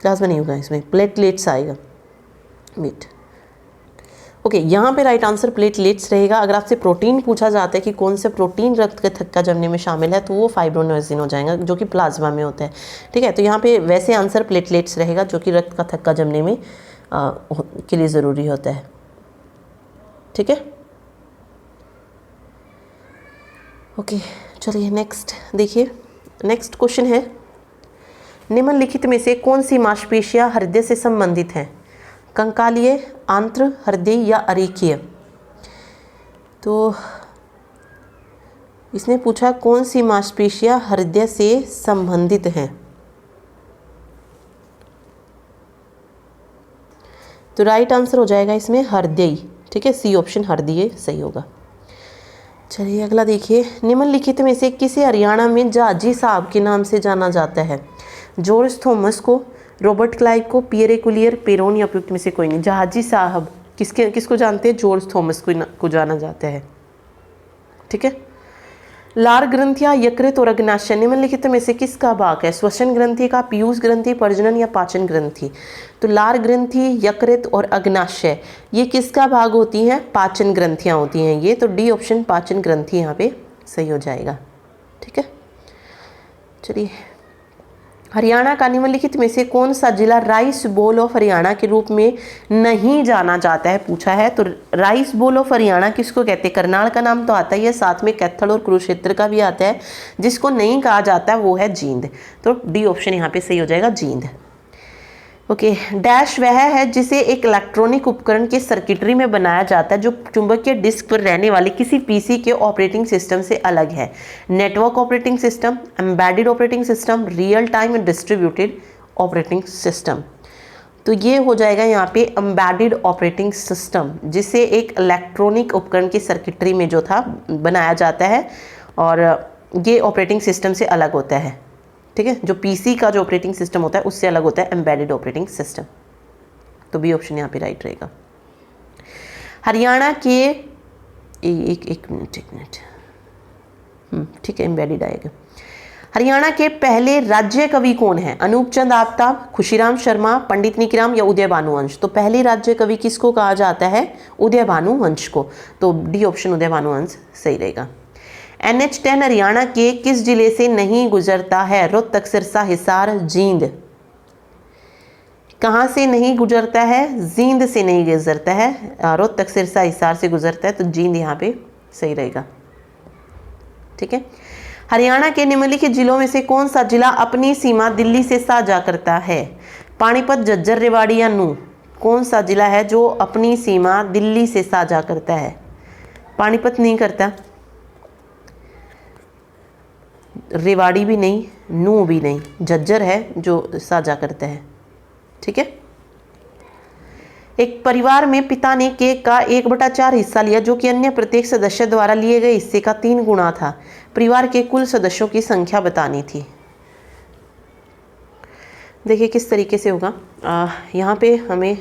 प्लाज्मा नहीं होगा इसमें, प्लेटलेट्स आएगा, वेट, ओके यहाँ पे राइट आंसर प्लेटलेट्स रहेगा। अगर आपसे प्रोटीन पूछा जाता है कि कौन से प्रोटीन रक्त के थक्का जमने में शामिल है तो वो फाइब्रोनोजेन हो जाएगा जो कि प्लाज्मा में होता है, ठीक है। तो यहाँ पे वैसे आंसर प्लेटलेट्स रहेगा जो कि रक्त का थक्का जमने में के लिए ज़रूरी होता है, ठीक है। ओके चलिए नेक्स्ट देखिए, नेक्स्ट क्वेश्चन है, निम्नलिखित में से कौन सी मांसपेशियां हृदय से संबंधित हैं, कंकालीय, आंत्र, हृदय या अरेखीय। तो इसने पूछा कौन सी मांसपेशियां हृदय से संबंधित हैं, तो राइट आंसर हो जाएगा इसमें हृदय, ठीक है, सी ऑप्शन हृदय सही होगा। चलिए अगला देखिए, निम्नलिखित में से किसे हरियाणा में जहाजी साहब के नाम से जाना जाता है, जॉर्ज थॉमस को, रॉबर्ट क्लाइव को, पियर एक्विलियर, पेरोन या उपयुक्त में से कोई नहीं। जहाजी साहब किसको जानते हैं, जॉर्ज थॉमस को जाना जाता है, ठीक है। लार ग्रंथियां, यकृत और अग्नाशय निम्नलिखित में से किसका भाग है, श्वसन ग्रंथि का, पीयूष ग्रंथि, प्रजनन या पाचन ग्रंथि। तो लार ग्रंथि, यकृत और अग्नाशय ये किसका भाग होती हैं, पाचन ग्रंथियां होती हैं ये। तो डी ऑप्शन पाचन ग्रंथि यहाँ पे सही हो जाएगा, ठीक है। चलिए, हरियाणा का निम्नलिखित में से कौन सा जिला राइस बोल ऑफ हरियाणा के रूप में नहीं जाना जाता है, पूछा है। तो राइस बोल ऑफ हरियाणा किसको कहते हैं, करनाल का नाम तो आता ही है, साथ में कैथल और कुरुक्षेत्र का भी आता है। जिसको नहीं कहा जाता वो है जींद। तो डी ऑप्शन यहाँ पे सही हो जाएगा, जींद। ओके, डैश वह है जिसे एक इलेक्ट्रॉनिक उपकरण के सर्किटरी में बनाया जाता है जो चुंबकीय डिस्क पर रहने वाले किसी पीसी के ऑपरेटिंग सिस्टम से अलग है। Network operating system, embedded operating system, real time distributed operating system. तो ये हो जाएगा यहाँ पे एम्बेडेड ऑपरेटिंग सिस्टम, जिसे एक इलेक्ट्रॉनिक उपकरण की सर्किटरी में जो था बनाया जाता है और ये ऑपरेटिंग सिस्टम से अलग होता है, ठीक है। जो पीसी का जो ऑपरेटिंग सिस्टम होता है उससे अलग होता है एम्बेडेड ऑपरेटिंग सिस्टम। तो बी ऑप्शन यहाँ पे राइट रहेगा। हरियाणा के एक मिनट ठीक है, एम्बेडेड आएगा। हरियाणा के पहले राज्य कवि कौन है? अनूप चंद आफ्ताब, खुशीराम शर्मा, पंडित निकिराम या उदय भानुवंश? तो पहले राज्य कवि किसको कहा जाता है? उदय भानुवंश को। तो डी ऑप्शन उदय भानुवंश सही रहेगा। NH10 हरियाणा के किस जिले से नहीं गुजरता है? रोहतक, सिरसा, हिसार, जींद? कहाँ से नहीं गुजरता है? जींद से नहीं गुजरता है, रोहतक, सिरसा, हिसार से गुजरता है, तो जींद यहाँ पे सही रहेगा। ठीक है। हरियाणा के निम्नलिखित जिलों में से कौन सा जिला अपनी सीमा दिल्ली से साझा करता है? पानीपत, झज्जर, रेवाड़ी या नूंह? कौन सा जिला है जो अपनी सीमा दिल्ली से साझा करता है? पानीपत नहीं करता, रेवाड़ी भी नहीं, नूंह भी नहीं, झज्जर है जो साझा करता है। ठीक है। एक परिवार में पिता ने केक का 1/4 हिस्सा लिया जो कि अन्य प्रत्येक सदस्य द्वारा लिए गए हिस्से का 3 गुना था। परिवार के कुल सदस्यों की संख्या बतानी थी। देखिए किस तरीके से होगा। यहाँ पे हमें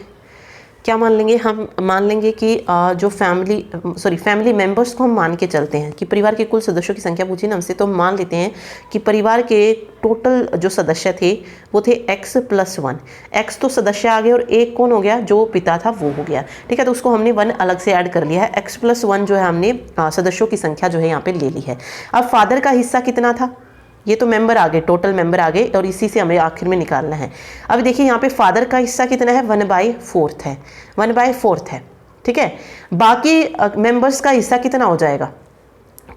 क्या मान लेंगे? हम मान लेंगे कि जो फैमिली मेंबर्स को हम मान के चलते हैं कि परिवार के कुल सदस्यों की संख्या पूछी ना हमसे, तो हम मान लेते हैं कि परिवार के टोटल जो सदस्य थे वो थे x+1। x तो सदस्य आ गए और एक कौन हो गया? जो पिता था वो हो गया। ठीक है, तो उसको हमने 1 अलग से ऐड कर लिया है। x+1 जो है हमने सदस्यों की संख्या जो है यहाँ पे ले ली है। अब फादर का हिस्सा कितना था? ये तो मेंबर आ गए, टोटल मेंबर आ गए, और इसी से हमें आखिर में निकालना है। अब देखिए यहाँ पे फादर का हिस्सा कितना है? 1/4 है, 1/4 है। ठीक है, बाकी मेंबर्स का हिस्सा कितना हो जाएगा?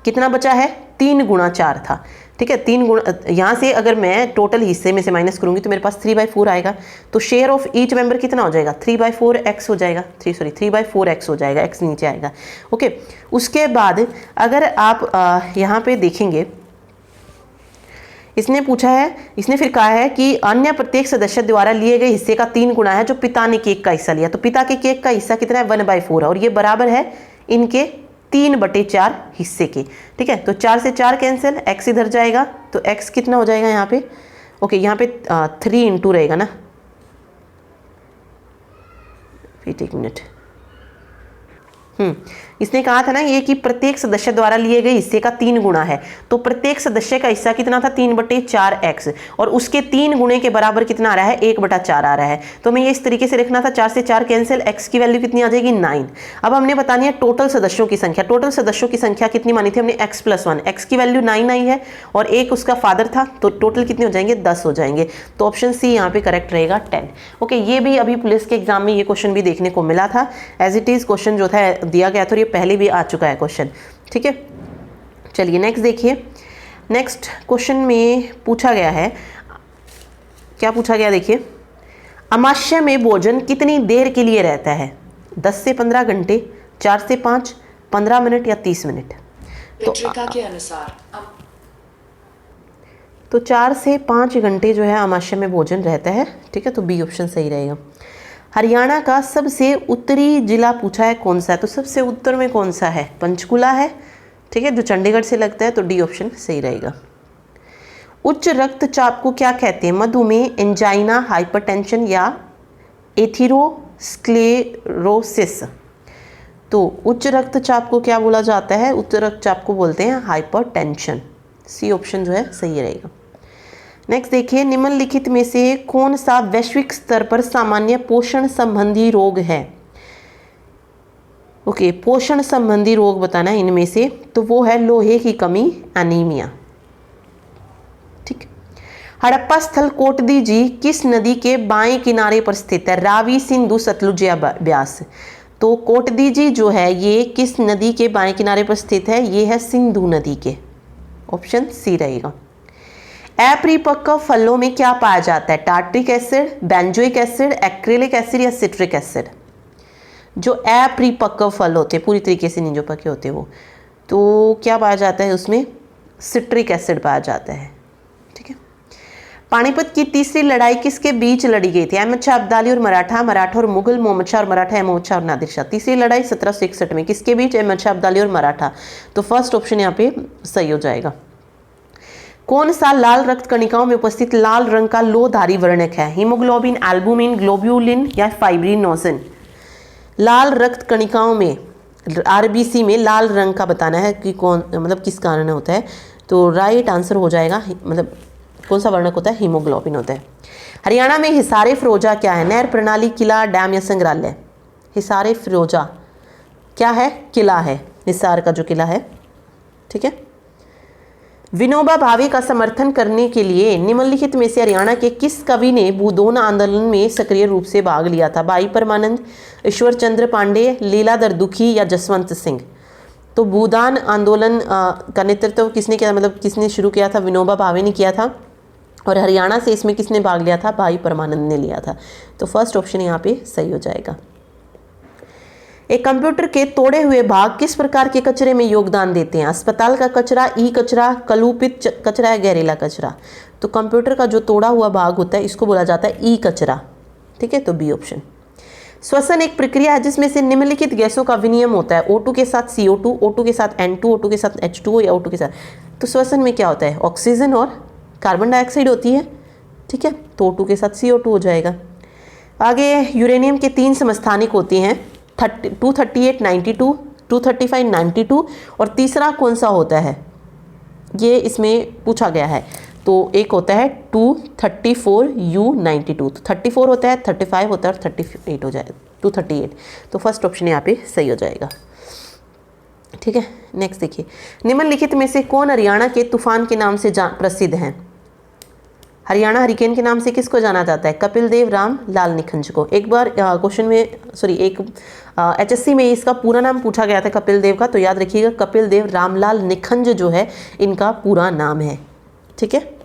कितना बचा है? 3 गुणा 4 था। ठीक है, 3 गुणा, यहाँ से अगर मैं टोटल हिस्से में से माइनस करूंगी तो मेरे पास 3/4 आएगा। तो शेयर ऑफ ईच मेंबर कितना हो जाएगा? 3/4x हो जाएगा, 3/4x हो जाएगा, x नीचे आएगा। ओके, उसके बाद अगर आप यहाँ पे देखेंगे, इसने पूछा है, इसने फिर कहा है कि अन्य प्रत्येक सदस्य द्वारा लिए गए हिस्से का 3 गुना है जो पिता ने केक का हिस्सा लिया। तो पिता के केक का हिस्सा कितना है? 1/4 है, और ये बराबर है इनके 3/4 हिस्से के। ठीक है, तो 4 से 4 कैंसिल, x इधर जाएगा, तो x कितना हो जाएगा यहाँ पे? ओके, यहाँ पे 3 × रहेगा ना। वेट एक मिनट। इसने कहा था ना ये कि प्रत्येक सदस्य द्वारा लिए गए हिस्से का 3 गुना है, तो प्रत्येक सदस्य का हिस्सा कितना था? 3/4x, और उसके 3 गुणे के बराबर कितना आ रहा है? 1/4 आ रहा है। तो हमें ये इस तरीके से लिखना था, 4 से 4 कैंसिल, x की वैल्यू कितनी आ जाएगी? 9। अब हमने बतानी है टोटल सदस्यों की संख्या। टोटल सदस्यों की संख्या कितनी मानी थी हमने? x+1, x की वैल्यू 9 आई है, और एक उसका फादर था, तो टोटल कितने हो जाएंगे? 10 हो जाएंगे। तो ऑप्शन सी यहाँ पे करेक्ट रहेगा, 10। ओके, ये भी अभी पुलिस के एग्जाम में ये क्वेश्चन भी देखने को मिला था। एज इट इज क्वेश्चन जो था दिया गया था, और ये पहले भी आ चुका है क्वेश्चन। ठीक है, चलिए नेक्स्ट देखिए। नेक्स्ट क्वेश्चन में पूछा गया है, क्या पूछा गया देखिए, अमावस्या में भोजन कितनी देर के लिए रहता है? 10 से 15 घंटे, 4 से 5, 15 मिनट या 30 मिनट? पत्रिका के अनुसार तो 4 से 5 घंटे जो है अमावस्या में भोजन रहता है। ठीक है, तो बी ऑप्शन सही रहेगा। हरियाणा का सबसे उत्तरी जिला पूछा है कौन सा है? तो सबसे उत्तर में कौन सा है? पंचकुला है। ठीक है, जो चंडीगढ़ से लगता है, तो डी ऑप्शन सही रहेगा। उच्च रक्तचाप को क्या कहते हैं? मधुमेह, एंजाइना, हाइपरटेंशन या एथेरोस्क्लेरोसिस? तो उच्च रक्तचाप को क्या बोला जाता है? उच्च रक्तचाप को बोलते हैं हाइपरटेंशन। सी ऑप्शन जो है सही रहेगा। नेक्स्ट देखिए, निम्नलिखित में से कौन सा वैश्विक स्तर पर सामान्य पोषण संबंधी रोग है? ओके, पोषण संबंधी रोग बताना है इनमें से, तो वो है लोहे की कमी, एनीमिया। ठीक, हड़प्पा स्थल कोटदीजी किस नदी के बाएं किनारे पर स्थित है? रावी, सिंधु, सतलुज या ब्यास? तो कोटदीजी जो है ये किस नदी के बाएं किनारे पर स्थित है? ये है सिंधु नदी के। ऑप्शन सी रहेगा। अपरिपक्व फलों में क्या पाया जाता है? Tartaric acid, benzoic acid, acrylic acid या सिट्रिक एसिड? जो अपरिपक्व फल होते हैं, पूरी तरीके से नहीं जो पके होते वो, तो क्या पाया जाता है उसमें? सिट्रिक एसिड पाया जाता है। ठीक है, पानीपत की तीसरी लड़ाई किसके बीच लड़ी गई थी? अहमद शाह अब्दाली और मराठा, मराठा और मुगल, मोहम्मद शाह और मराठा, मोहम्मद शाह और नादिर शाह? तीसरी लड़ाई 1761 में किसके बीच? अहमद शाह अब्दाली और मराठा। तो फर्स्ट ऑप्शन यहाँ पे सही हो जाएगा। कौन सा लाल रक्त कणिकाओं में उपस्थित लाल रंग का लोहधारी वर्णक है? हीमोग्लोबिन, एल्बुमिन, ग्लोब्यूलिन या फाइब्रिनोसिन? लाल रक्त कणिकाओं में आरबीसी में लाल रंग का बताना है कि कौन, मतलब किस कारण होता है। तो राइट आंसर हो जाएगा, मतलब कौन सा वर्णक होता है, हीमोग्लोबिन होता है। हरियाणा में हिसारे फिरोजा क्या है, नहर प्रणाली, किला, डैम या संग्रहालय। हिसारे फिरोजा क्या है, किला है, हिसार का जो किला है, ठीक है। विनोबा भावे का समर्थन करने के लिए निम्नलिखित में से हरियाणा के किस कवि ने भूदान आंदोलन में सक्रिय रूप से भाग लिया था, भाई परमानंद, ईश्वर चंद्र पांडे, लीलाधर दुखी या जसवंत सिंह। तो भूदान आंदोलन का नेतृत्व किसने किया, मतलब किसने शुरू किया था, विनोबा भावे ने किया था। और हरियाणा से इसमें किसने भाग लिया था, भाई परमानंद ने लिया था। तो फर्स्ट ऑप्शन यहाँ पे सही हो जाएगा। एक कंप्यूटर के तोड़े हुए भाग किस प्रकार के कचरे में योगदान देते हैं, अस्पताल का कचरा, ई कचरा, कलुपित कचरा या गहरीला कचरा। तो कंप्यूटर का जो तोड़ा हुआ भाग होता है इसको बोला जाता है ई कचरा, ठीक है। तो बी ऑप्शन। श्वसन एक प्रक्रिया है जिसमें से निम्नलिखित गैसों का विनिमय होता है, O2 के साथ CO2, O2 के साथ N2, O2 के साथ H2O या O2 के साथ। तो श्वसन में क्या होता है, ऑक्सीजन और कार्बन डाइऑक्साइड होती है, ठीक है। तो O2 के साथ CO2 हो जाएगा। आगे यूरेनियम के 3 समस्थानिक होती हैं, 238, 92, 235, 92 और तीसरा कौन सा होता है, ये इसमें पूछा गया है। तो एक होता है 234U92, तो 34 होता है, 35 होता है और 38 हो जाएगा, 238। तो फर्स्ट ऑप्शन यहाँ पे सही हो जाएगा, ठीक है। नेक्स्ट देखिए, निम्नलिखित में से कौन हरियाणा के तूफान के नाम से प्रसिद्ध हैं। हरियाणा हरिकेन के नाम से किसको जाना जाता है, कपिल देव, राम लाल निखंज को। एक बार क्वेश्चन में एक HSC में इसका पूरा नाम पूछा गया था कपिल देव का, तो याद रखिएगा कपिल देव रामलाल निखंज जो है इनका पूरा नाम है, ठीक है।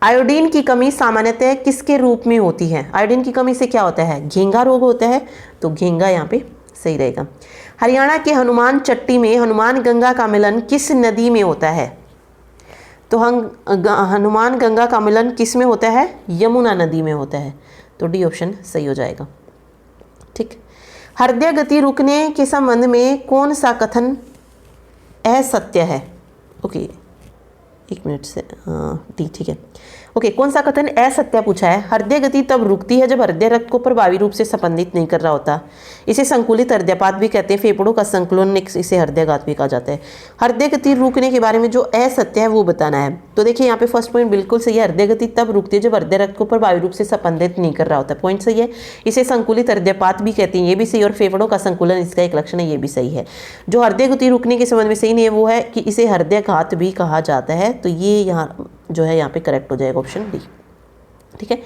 आयोडीन की कमी सामान्यतः किसके रूप में होती है, आयोडीन की कमी से क्या होता है, घेंगा रोग होता है। तो घेंगा यहाँ पे सही रहेगा। हरियाणा के हनुमान चट्टी में हनुमान गंगा का मिलन किस नदी में होता है। तो हनुमान गंगा का मिलन किस में होता है, यमुना नदी में होता है। तो डी ऑप्शन सही हो जाएगा, ठीक। हृदय गति रुकने के संबंध में कौन सा कथन असत्य है। ओके, एक मिनट से, डी, ठीक है। ओके, कौन सा कथन असत्य पूछा है। हृदय गति तब रुकती है जब हृदय रक्त को प्रभावी रूप से संबंधित नहीं कर रहा होता। इसे संकुलित हृदयपात भी कहते हैं, फेफड़ों का संकुलन, इसे हृदयघात भी कहा जाता है। हृदय गति रुकने के बारे में जो असत्य है वो बताना है। तो देखिए यहाँ पे फर्स्ट पॉइंट बिल्कुल सही है, हृदय गति तब रुकती है जब हृदय रक्त को प्रभावी रूप से संबंधित नहीं कर रहा होता, पॉइंट सही है। इसे संकुलित हृदयपात भी कहते हैं, ये भी सही। और फेफड़ों का संकुलन इसका एक लक्षण है, ये भी सही है। जो हृदय गति रुकने के संबंध में सही नहीं है वो है कि इसे हृदयघात भी कहा जाता है। तो ये यहाँ जो है यहाँ पे करेक्ट हो जाएगा, ऑप्शन डी, ठीक है।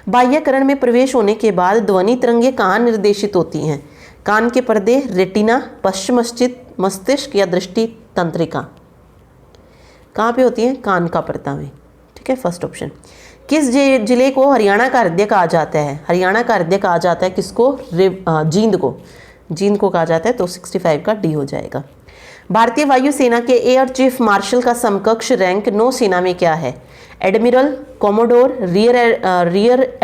बाह्यकरण में प्रवेश होने के बाद ध्वनि तरंगे कहाँ निर्देशित होती हैं, कान के पर्दे, रेटिना, पश्चिम मस्तिष्क या दृष्टि तंत्रिका। कहाँ पे होती हैं, कान का पर्दा में, ठीक है। First option. किस जिले को हरियाणा का हृदय कहा जाता है, हरियाणा का हृदय कहा जाता है किसको, जींद को, जींद को कहा जाता है। तो 65 का डी हो जाएगा। भारतीय वायुसेना के एयर चीफ मार्शल का समकक्ष रैंक नौसेना में क्या है, एडमिरल, कोमोडोर, रियर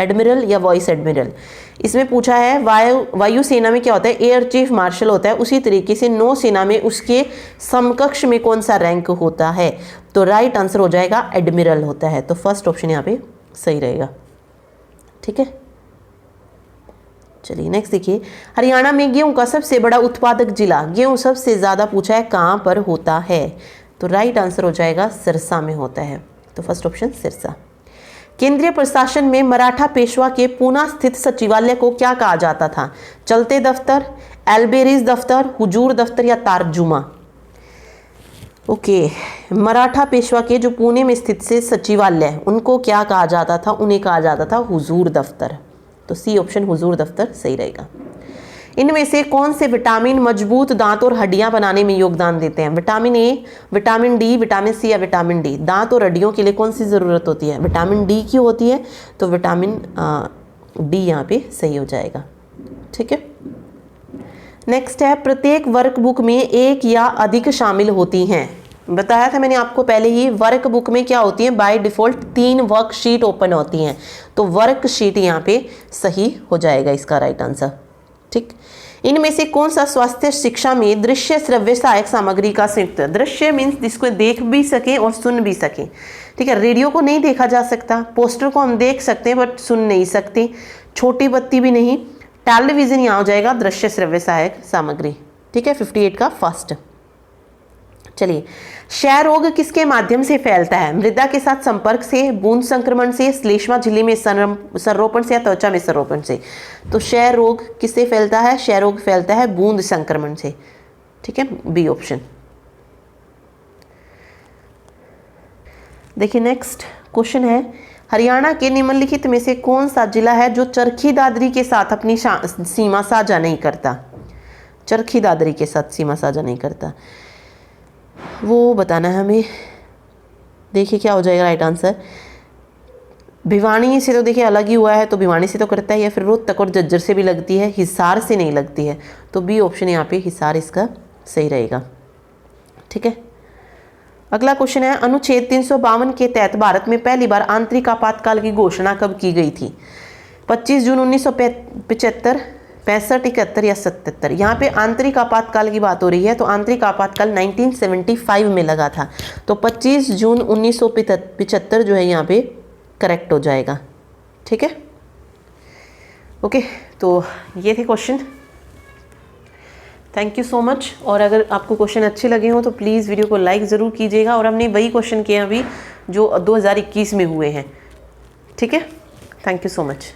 एडमिरल या वॉइस एडमिरल। इसमें पूछा है वायुसेना में क्या होता है, एयर चीफ मार्शल होता है, उसी तरीके से नौसेना में उसके समकक्ष में कौन सा रैंक होता है। तो राइट आंसर हो जाएगा एडमिरल होता है। तो फर्स्ट ऑप्शन यहाँ पे सही रहेगा, ठीक है। चलिए नेक्स्ट देखिए, हरियाणा में गेहूं का सबसे बड़ा उत्पादक जिला, गेहूं सबसे ज़्यादा पूछा है कहाँ पर होता है। तो राइट आंसर हो जाएगा सिरसा में होता है। तो फर्स्ट ऑप्शन सिरसा। केंद्रीय प्रशासन में मराठा पेशवा के पूना स्थित सचिवालय को क्या कहा जाता था, चलते दफ्तर, एल्बेरीज दफ्तर, हुजूर दफ्तर या तारजुमा। ओके, मराठा पेशवा के जो पुणे में स्थित से सचिवालय उनको क्या कहा जाता था, उन्हें कहा जाता था हुजूर दफ्तर। तो सी ऑप्शन हुजूर दफ्तर सही रहेगा। इनमें से कौन से विटामिन मजबूत दांत और हड्डियां बनाने में योगदान देते हैं, vitamin A, vitamin D, vitamin C या विटामिन डी। दांत और हड्डियों के लिए कौन सी ज़रूरत होती है, विटामिन डी की होती है। तो विटामिन डी यहाँ पे सही हो जाएगा, ठीक है। नेक्स्ट है, प्रत्येक वर्कबुक में एक या अधिक शामिल होती हैं। बताया था मैंने आपको पहले ही, वर्कबुक में क्या होती है, बाय डिफ़ॉल्ट 3 वर्कशीट ओपन होती हैं। तो वर्कशीट यहाँ पे सही हो जाएगा इसका राइट आंसर, ठीक। इनमें से कौन सा स्वास्थ्य शिक्षा में दृश्य श्रव्य सहायक सामग्री का संयुक्त, दृश्य मीन्स जिसको देख भी सकें और सुन भी सकें, ठीक है। रेडियो को नहीं देखा जा सकता, पोस्टर को हम देख सकते हैं बट सुन नहीं सकते, छोटी बत्ती भी नहीं, टेलीविज़न यहाँ हो जाएगा दृश्य श्रव्य सहायक सामग्री, ठीक है, 58 का फर्स्ट। चलिए, क्षय रोग किसके माध्यम से फैलता है? मृदा के साथ संपर्क से, बूंद संक्रमण से, श्लेष्मा झिल्ली में संरोपण से या त्वचा में संरोपण से? तो क्षय रोग किससे फैलता है? क्षय रोग फैलता है बूंद संक्रमण से। ठीक है, बी ऑप्शन। देखिए नेक्स्ट क्वेश्चन है, हरियाणा के निम्नलिखित में से कौन सा जिला है जो चरखी दादरी के साथ अपनी सीमा साझा नहीं करता? चरखी दादरी के साथ सीमा साझा नहीं करता, वो बताना है हमें। देखिए क्या हो जाएगा राइट आंसर। भिवानी से तो देखिए अलग ही हुआ है, तो भिवानी से तो करता है, या फिर रोहतक और झज्जर से भी लगती है, हिसार से नहीं लगती है। तो बी ऑप्शन यहाँ पे हिसार इसका सही रहेगा। ठीक है, अगला क्वेश्चन है, अनुच्छेद 352 के तहत भारत में पहली बार आंतरिक आपातकाल की घोषणा कब की गई थी? 25 जून 1975, 65, 71 या 77? यहाँ पे आंतरिक आपातकाल की बात हो रही है, तो आंतरिक आपातकाल 1975 में लगा था, तो 25 जून 1975 जो है यहाँ पे करेक्ट हो जाएगा। ठीक है, ओके, तो ये थे question. Thank you so much. और अगर आपको क्वेश्चन अच्छे लगे हों तो प्लीज़ वीडियो को लाइक ज़रूर कीजिएगा। और हमने वही क्वेश्चन किए अभी जो 2021 में हुए हैं। ठीक है, थैंक यू सो मच।